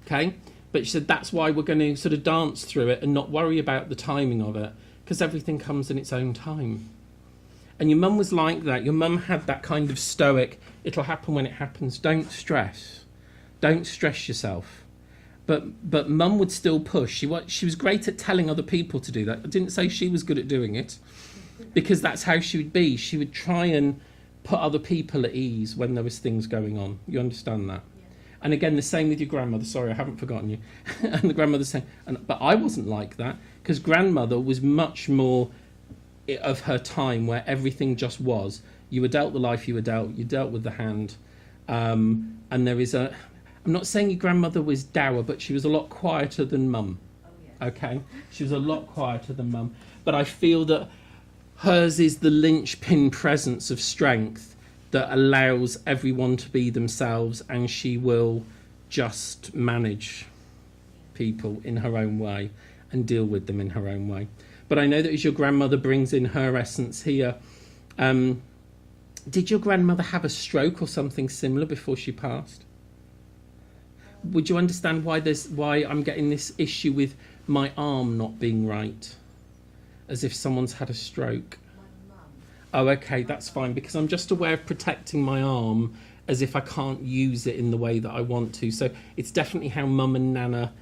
Okay? But she said that's why we're going to sort of dance through it and not worry about the timing of it, because everything comes in its own time. And your mum was like that. Your mum had that kind of stoic, it'll happen when it happens, don't stress. Don't stress yourself. But mum would still push. She was great at telling other people to do that. I didn't say she was good at doing it, because that's how she would be. She would try and put other people at ease when there was things going on. You understand that? And again, the same with your grandmother. Sorry, I haven't forgotten you. And the grandmother saying, but I wasn't like that, because grandmother was much more of her time where everything just was. You were dealt the life you were dealt. You dealt with the hand. And there is a... I'm not saying your grandmother was dour, but she was a lot quieter than mum. Okay? She was a lot quieter than mum. But I feel that hers is the linchpin presence of strength that allows everyone to be themselves, and she will just manage people in her own way and deal with them in her own way. But I know that as your grandmother brings in her essence here, did your grandmother have a stroke or something similar before she passed? Would you understand why I'm getting this issue with my arm not being right? As if someone's had a stroke. Oh, okay, that's fine, because I'm just aware of protecting my arm as if I can't use it in the way that I want to. So it's definitely how mum and nana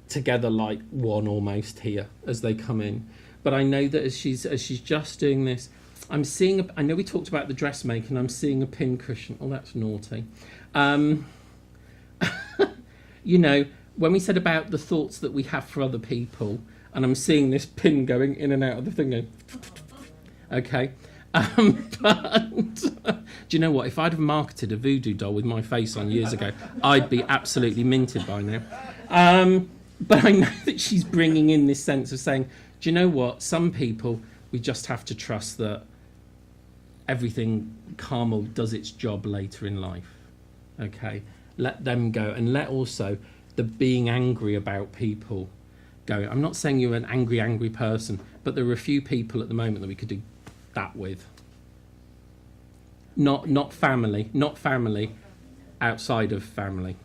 together like one almost here as they come in. But I know that as she's just doing this, I'm seeing, I know we talked about the dressmaking, I'm seeing a pin cushion. Oh, that's naughty. You know, when we said about the thoughts that we have for other people, and I'm seeing this pin going in and out of the thing going, okay. But do you know what? If I'd have marketed a voodoo doll with my face on years ago, I'd be absolutely minted by now. But I know that she's bringing in this sense of saying, do you know what? Some people, we just have to trust that everything, karma does its job later in life. Okay? Let them go, and let also the being angry about people go. I'm not saying you're an angry person, but there are a few people at the moment that we could do that with. Not family, outside of family.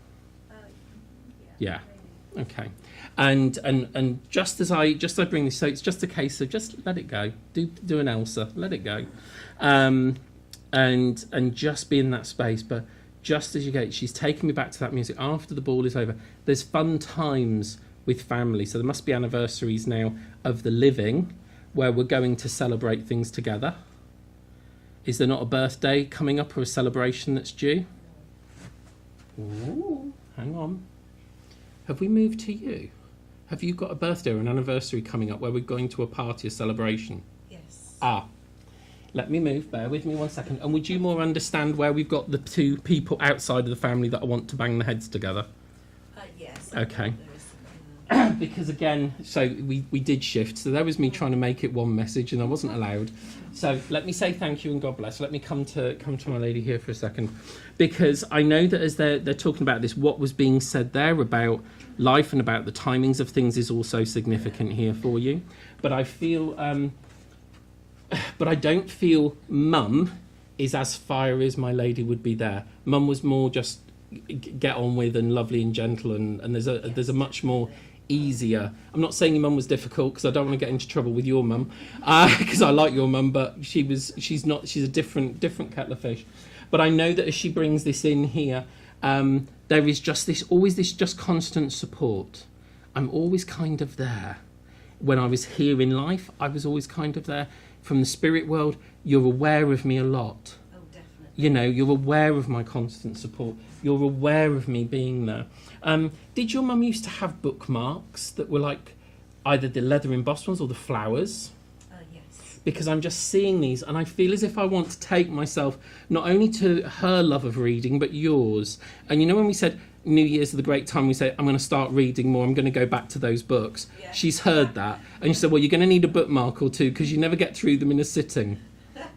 Yeah. Okay. And just as I bring this, so it's just a case of just let it go. Do an Elsa, let it go, and just be in that space. But just as you go, she's taking me back to that music after the ball is over. There's fun times with family, so there must be anniversaries now of the living where we're going to celebrate things together. Is there not a birthday coming up or a celebration that's due? Ooh, hang on. Have we moved to you? Have you got a birthday or an anniversary coming up where we're going to a party, a celebration? Yes. Let me move, bear with me 1 second. And would you more understand where we've got the two people outside of the family that I want to bang their heads together? Yes. Okay. because again, so we did shift. So that was me trying to make it one message, and I wasn't allowed. So let me say thank you and God bless. Let me come to my lady here for a second, because I know that as they're talking about this, what was being said there about life and about the timings of things is also significant here for you. But I feel, but I don't feel Mum is as fiery as my lady would be there. Mum was more just get on with and lovely and gentle, and there's a much more easier. I'm not saying your mum was difficult, because I don't want to get into trouble with your mum, because I like your mum, but she's a different kettle of fish. But I know that as she brings this in here, there is just always this constant support. I'm always kind of there. When I was here in life, I was always kind of there. From the spirit world, you're aware of me a lot. Oh, definitely. You know, you're aware of my constant support. You're aware of me being there. Did your mum used to have bookmarks that were like either the leather embossed ones or the flowers? Yes. Because I'm just seeing these and I feel as if I want to take myself not only to her love of reading, but yours. And you know when we said New Year's is the great time, we say, I'm going to start reading more, I'm going to go back to those books. Yeah. She's heard that. And she said, well, you're going to need a bookmark or two because you never get through them in a sitting.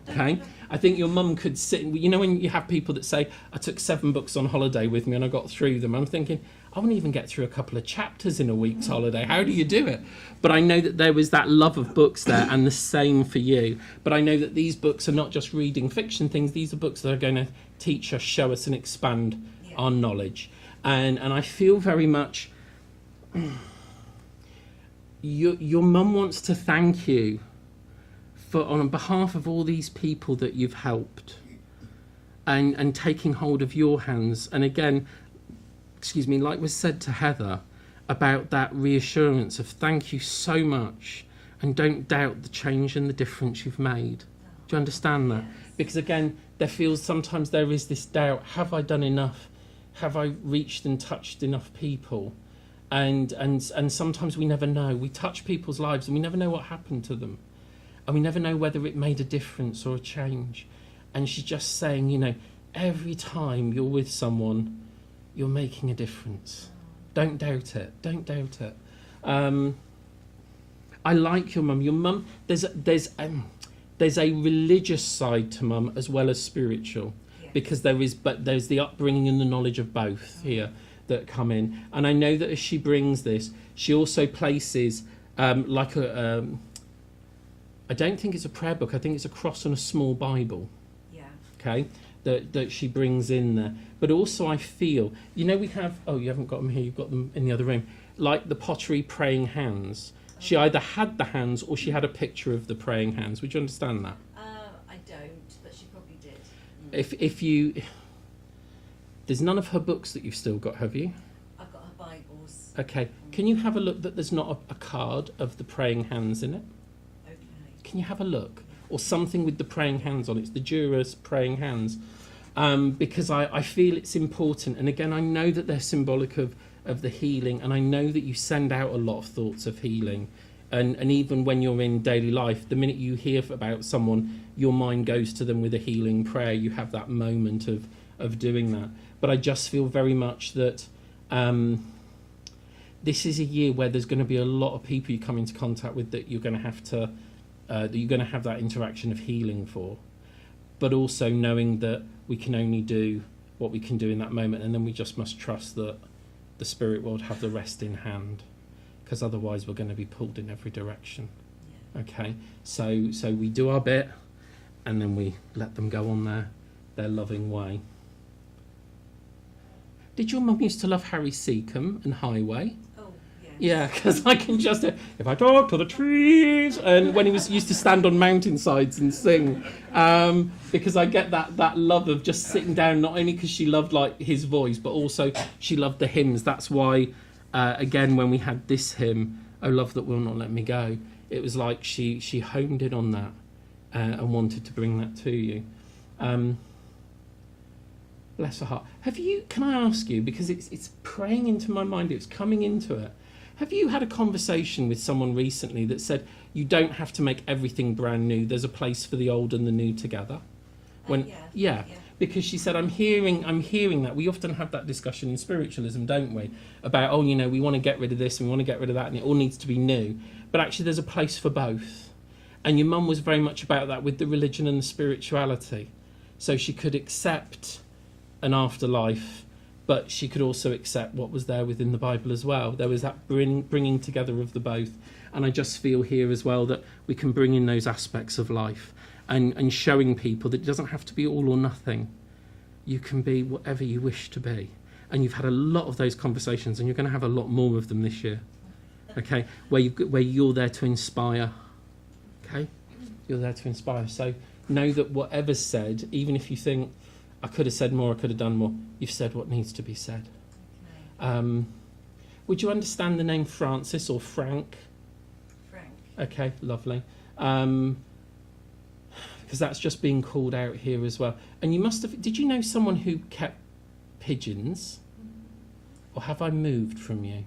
Okay? I think your mum could sit, you know when you have people that say, I took 7 books on holiday with me and I got through them. I'm thinking, I wouldn't even get through a couple of chapters in a week's holiday. How do you do it? But I know that there was that love of books there, and the same for you. But I know that these books are not just reading fiction things. These are books that are going to teach us, show us and expand our knowledge. And I feel very much your mum wants to thank you for on behalf of all these people that you've helped and taking hold of your hands. And again, excuse me, like was said to Heather about that reassurance of thank you so much and don't doubt the change and the difference you've made. Do you understand that? Yes. Because again, sometimes there is this doubt, have I done enough? Have I reached and touched enough people? And sometimes we never know. We touch people's lives and we never know what happened to them. And we never know whether it made a difference or a change. And she's just saying, you know, every time you're with someone, you're making a difference. Don't doubt it. Don't doubt it. I like your mum. Your mum, there's a religious side to mum as well as spiritual. Because there's the upbringing and the knowledge of both here that come in. And I know that as she brings this, she also places like a... I don't think it's a prayer book. I think it's a cross and a small Bible. Yeah. Okay, that she brings in there. But also I feel, you know, we have... Oh, you haven't got them here. You've got them in the other room. Like the pottery praying hands. She either had the hands or she had a picture of the praying hands. Would you understand that? I don't, but she probably did. If you... There's none of her books that you've still got, have you? I've got her Bibles. Okay. Can you have a look that there's not a card of the praying hands in it? Okay. Can you have a look? Or something with the praying hands on it. It's the Jura's praying hands. Because I feel it's important. And again, I know that they're symbolic of the healing. And I know that you send out a lot of thoughts of healing. And even when you're in daily life, the minute you hear about someone, your mind goes to them with a healing prayer. You have that moment of doing that. But I just feel very much that this is a year where there's going to be a lot of people you come into contact with that you're going to have to, that you're going to have that interaction of healing for. But also knowing that we can only do what we can do in that moment, and then we just must trust that the spirit world have the rest in hand. Because otherwise we're going to be pulled in every direction. Yeah. Okay, so we do our bit, and then we let them go on their loving way. Did your mum used to love Harry Seacombe and Highway? Oh, yes. Yeah, because I can just if I talk to the trees, and when he used to stand on mountainsides and sing, because I get that love of just sitting down. Not only because she loved like his voice, but also she loved the hymns. That's why. Again, when we had this hymn, "Oh Love That Will Not Let Me Go," it was like she homed in on that and wanted to bring that to you. Bless her heart. Can I ask you, because it's praying into my mind, it's coming into it. Have you had a conversation with someone recently that said you don't have to make everything brand new? There's a place for the old and the new together. Yeah. because she said, I'm hearing that. We often have that discussion in spiritualism, don't we? About, oh, you know, we want to get rid of this and we want to get rid of that and it all needs to be new. But actually there's a place for both. And your mum was very much about that with the religion and the spirituality. So she could accept an afterlife, but she could also accept what was there within the Bible as well. There was that bringing together of the both. And I just feel here as well that we can bring in those aspects of life and showing people that it doesn't have to be all or nothing. You can be whatever you wish to be. And you've had a lot of those conversations, and you're going to have a lot more of them this year. Okay, where you're there to inspire. Okay, you're there to inspire. So know that whatever's said, even if you think I could have said more, I could have done more, you've said what needs to be said. Would you understand the name Francis or Frank? Frank. Okay, lovely. Because that's just being called out here as well. And you must have. Did you know someone who kept pigeons, or have I moved from you?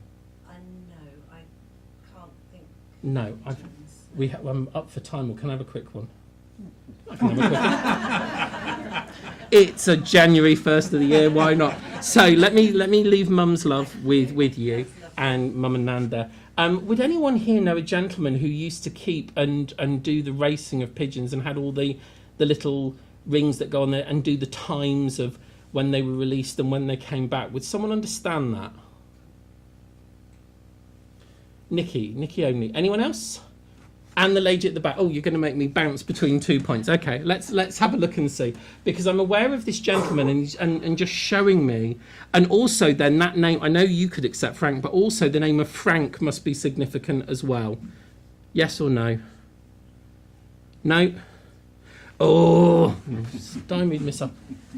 I know. I can't think. No, I'm up for time. Or can I have a quick one? I can have a quick one. It's a January 1st of the year. Why not? So let me leave Mum's love with you and Mum and Nan there. Would anyone here know a gentleman who used to keep and do the racing of pigeons and had all the little rings that go on there and do the times of when they were released and when they came back? Would someone understand that? Nikki only. Anyone else? And the lady at the back. Oh, you're going to make me bounce between 2 points. Okay, let's have a look and see. Because I'm aware of this gentleman and just showing me. And also then that name, I know you could accept Frank, but also the name of Frank must be significant as well. Yes or no? No? Oh, stymied myself.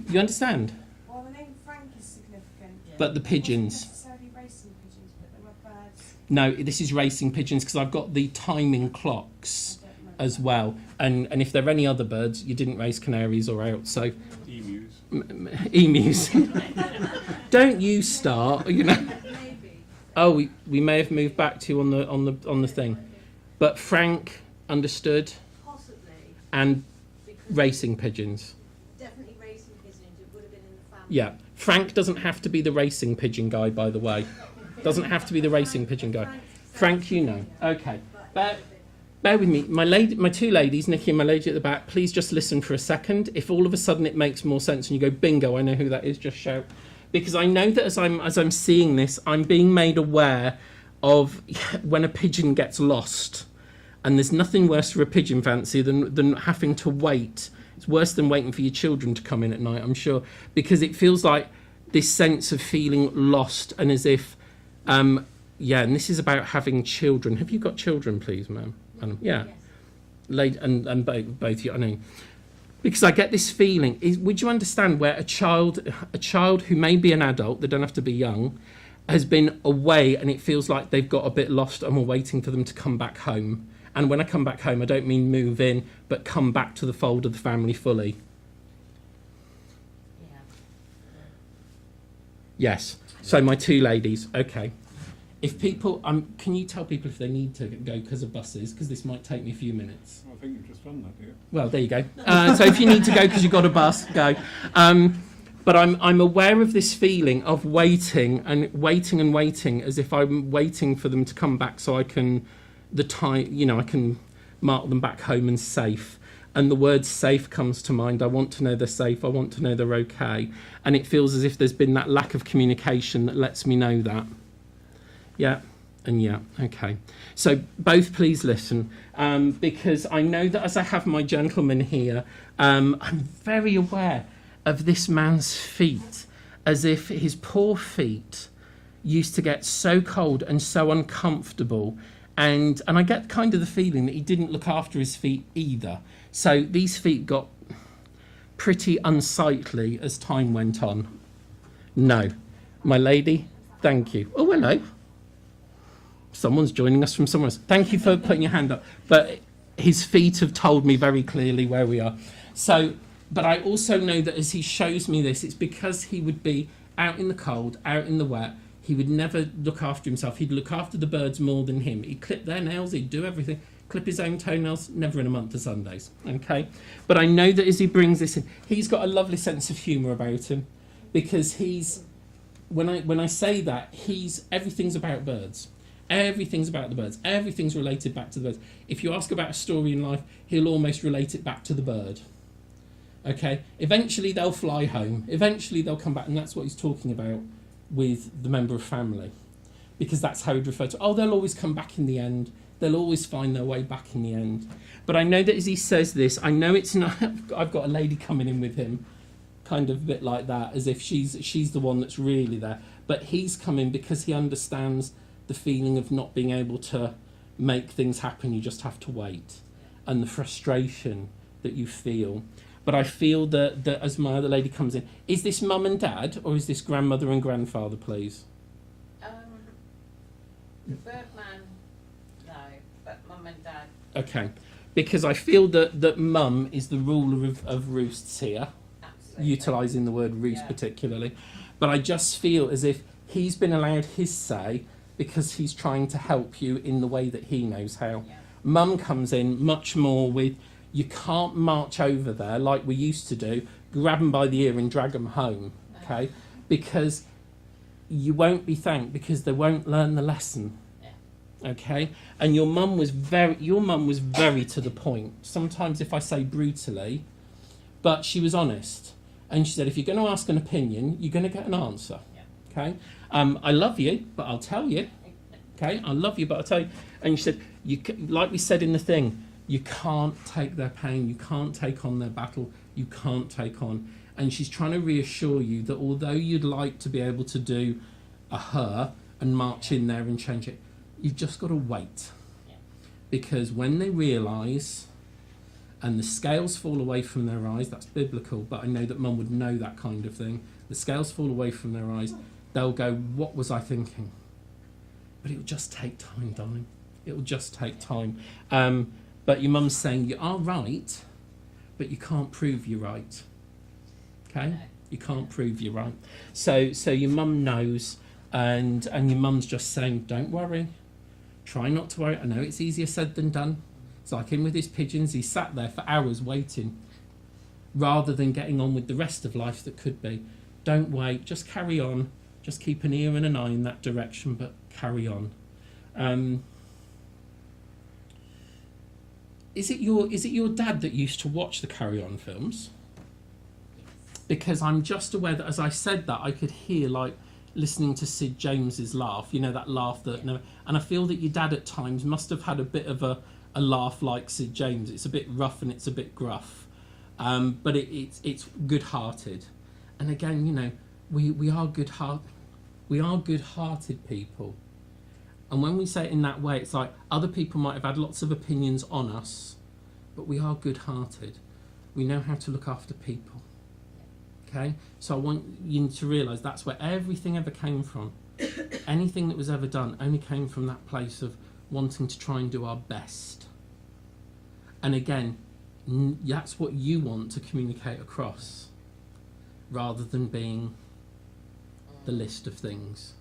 You understand? Well, the name Frank is significant. But the pigeons. Not necessarily racing pigeons, but they were birds. No, this is racing pigeons because I've got the timing clocks as well. And if there are any other birds, you didn't raise canaries or out. So Emus. emus. Don't you start, you know. Maybe. Oh, we may have moved back to you on the thing. But Frank understood Possibly. and Because racing pigeons. definitely racing pigeons. It would have been in the family. Yeah. Frank doesn't have to be the racing pigeon guy, by the way. Doesn't have to be the racing pigeon guy. Frank, you know. Okay. Bear with me. My two ladies, Nikki and my lady at the back, please just listen for a second. If all of a sudden it makes more sense and you go, bingo, I know who that is, just shout. Because I know that as I'm seeing this, I'm being made aware of when a pigeon gets lost. And there's nothing worse for a pigeon fancy than having to wait. It's worse than waiting for your children to come in at night, I'm sure. Because it feels like this sense of feeling lost and as if, and this is about having children. Have you got children, please, ma'am? Yeah. Yes. And both you, I know. Because I get this feeling, would you understand where a child who may be an adult, they don't have to be young, has been away and it feels like they've got a bit lost and we're waiting for them to come back home. And when I come back home, I don't mean move in, but come back to the fold of the family fully. Yeah. Yes. So my two ladies, okay. If people, can you tell people if they need to go because of buses? Because this might take me a few minutes. I think you've just done that, dear. Well, there you go. So if you need to go because you've got a bus, go. But I'm aware of this feeling of waiting as if I'm waiting for them to come back so I can, I can mark them back home and safe. And the word safe comes to mind. I want to know they're safe. I want to know they're okay. And it feels as if there's been that lack of communication that lets me know that. Yeah, and yeah, okay. So both please listen, because I know that as I have my gentleman here, I'm very aware of this man's feet, as if his poor feet used to get so cold and so uncomfortable, and I get kind of the feeling that he didn't look after his feet either. So these feet got pretty unsightly as time went on. No. My lady, thank you. Oh, hello. Someone's joining us from somewhere else. Thank you for putting your hand up. But his feet have told me very clearly where we are. So, but I also know that as he shows me this, it's because he would be out in the cold, out in the wet. He would never look after himself. He'd look after the birds more than him. He'd clip their nails. He'd do everything. clip his own toenails, never in a month of Sundays, okay? But I know that as he brings this in, he's got a lovely sense of humour about him, because he's, when I say that, everything's about birds. Everything's about the birds. Everything's related back to the birds. If you ask about a story in life, he'll almost relate it back to the bird. Okay? Eventually they'll fly home. Eventually they'll come back, and that's what he's talking about with the member of family. Because that's how he'd refer to it. Oh, they'll always come back in the end. They'll always find their way back in the end. But I know that as he says this, I know it's not... I've got a lady coming in with him, kind of a bit like that, as if she's the one that's really there. But he's coming because he understands the feeling of not being able to make things happen. You just have to wait. And the frustration that you feel. But I feel that as my other lady comes in, is this mum and dad, or is this grandmother and grandfather, please? The Birdman, no, but mum and dad. Okay. Because I feel that mum is the ruler of roosts here, Absolutely. utilising the word roost Yeah. particularly. But I just feel as if he's been allowed his say because he's trying to help you in the way that he knows how. Yeah. Mum comes in much more with, you can't march over there like we used to do, grab them by the ear and drag them home, okay? Because you won't be thanked, because they won't learn the lesson. Yeah. Okay? And your mum was very to the point. Sometimes if I say brutally, but she was honest. And she said, if you're going to ask an opinion, you're going to get an answer. Yeah. Okay? I love you, but I'll tell you. Okay? I love you, but I'll tell you. And she said, like we said in the thing, you can't take their pain, you can't take on their battle, you can't take on. And she's trying to reassure you that although you'd like to be able to do a her and march in there and change it, you've just got to wait. Yeah. Because when they realise, and the scales fall away from their eyes, that's biblical, but I know that mum would know that kind of thing. The scales fall away from their eyes, they'll go, what was I thinking? But it'll just take time, darling. It'll just take time. But your mum's saying, you are right, but you can't prove you're right. Okay? You can't prove you're right. So your mum knows, and your mum's just saying, don't worry. Try not to worry. I know it's easier said than done. It's like him with his pigeons. He sat there for hours waiting, rather than getting on with the rest of life that could be. Don't wait. Just carry on. Just keep an ear and an eye in that direction, but carry on. Is it your dad that used to watch the Carry On films? Because I'm just aware that as I said that, I could hear like listening to Sid James's laugh. You know, that laugh that never. And I feel that your dad at times must have had a bit of a laugh like Sid James. It's a bit rough and it's a bit gruff, but it's good-hearted. And again, you know, we are good-hearted people. And when we say it in that way, it's like other people might have had lots of opinions on us, but we are good-hearted. We know how to look after people. Okay? So I want you to realise that's where everything ever came from. Anything that was ever done only came from that place of wanting to try and do our best. And again, that's what you want to communicate across, rather than being the list of things.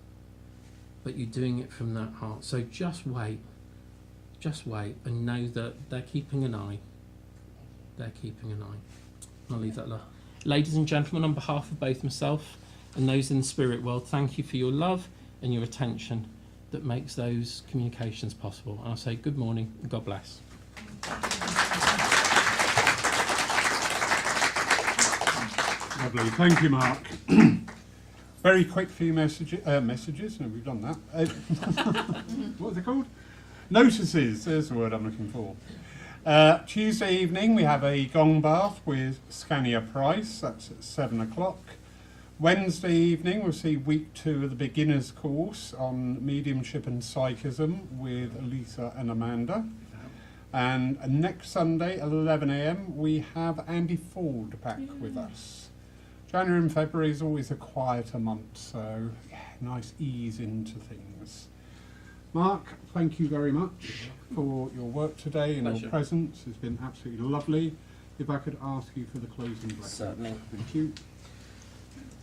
But you're doing it from that heart. So just wait, and know that they're keeping an eye. They're keeping an eye. I'll leave that there. Ladies and gentlemen, on behalf of both myself and those in the spirit world, thank you for your love and your attention that makes those communications possible. And I'll say good morning and God bless. Lovely. Thank you, Mark. Very quick few messages. No, we've done that. What was it called? Notices. There's the word I'm looking for. Tuesday evening, we have a gong bath with Scania Price. That's at 7 o'clock. Wednesday evening, we'll see week 2 of the beginners course on mediumship and psychism with Lisa and Amanda. And next Sunday, 11 a.m, we have Andy Ford back with us. January and February is always a quieter month, so yeah, nice ease into things. Mark, thank you very much for your work today and Pleasure. your presence. It's been absolutely lovely. If I could ask you for the closing blessing. Certainly. Thank you.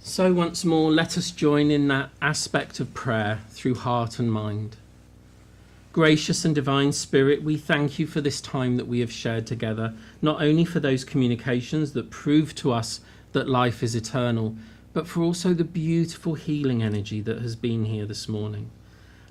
So once more, let us join in that aspect of prayer through heart and mind. Gracious and divine Spirit, we thank you for this time that we have shared together, not only for those communications that prove to us that life is eternal, but for also the beautiful healing energy that has been here this morning.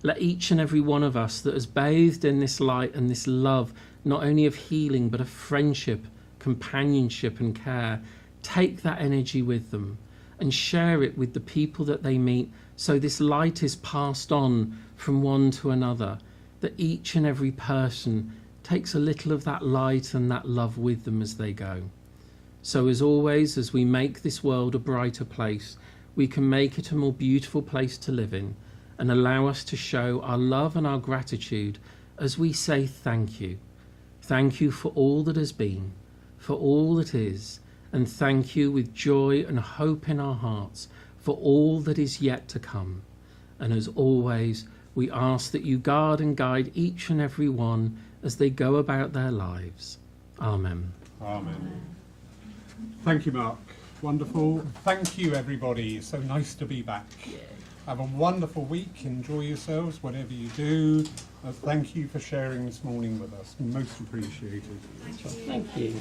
Let each and every one of us that has bathed in this light and this love, not only of healing, but of friendship, companionship and care, take that energy with them and share it with the people that they meet, so this light is passed on from one to another, that each and every person takes a little of that light and that love with them as they go. So as always, as we make this world a brighter place, we can make it a more beautiful place to live in, and allow us to show our love and our gratitude as we say thank you. Thank you for all that has been, for all that is, and thank you with joy and hope in our hearts for all that is yet to come. And as always, we ask that you guard and guide each and every one as they go about their lives. Amen. Amen. Thank you, Mark. Wonderful. Thank you, everybody. So nice to be back. Have a wonderful week. Enjoy yourselves, whatever you do. Thank you for sharing this morning with us. Most appreciated. Thank you.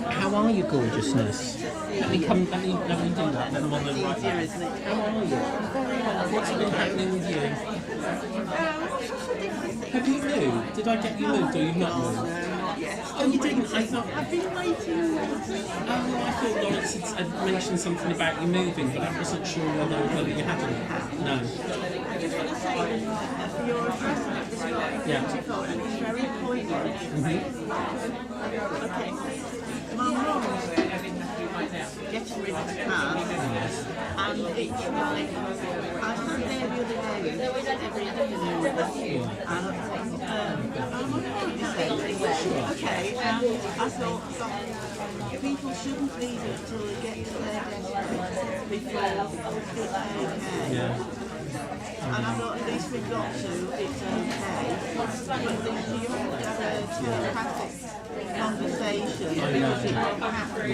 How are you, gorgeousness? Let me do that. Then I'm on the right way. How are you? What's been happening with you? Have you moved? Did I get you moved or you've not moved? Oh, you didn't? I thought... I've been waiting. Oh, I thought Lawrence had mentioned something about you moving, but I wasn't sure whether you hadn't. No. I just want to say for your address this morning, Yeah. it's very poignant. Okay. My mum getting rid of the car, and it's like, I stand there the other day, and I'm okay, I thought people shouldn't leave it till they get to their destination before it's okay. Yeah. And I thought at least we've got to, it's okay. But you have to have a telepathic conversation. I know. It won't happen.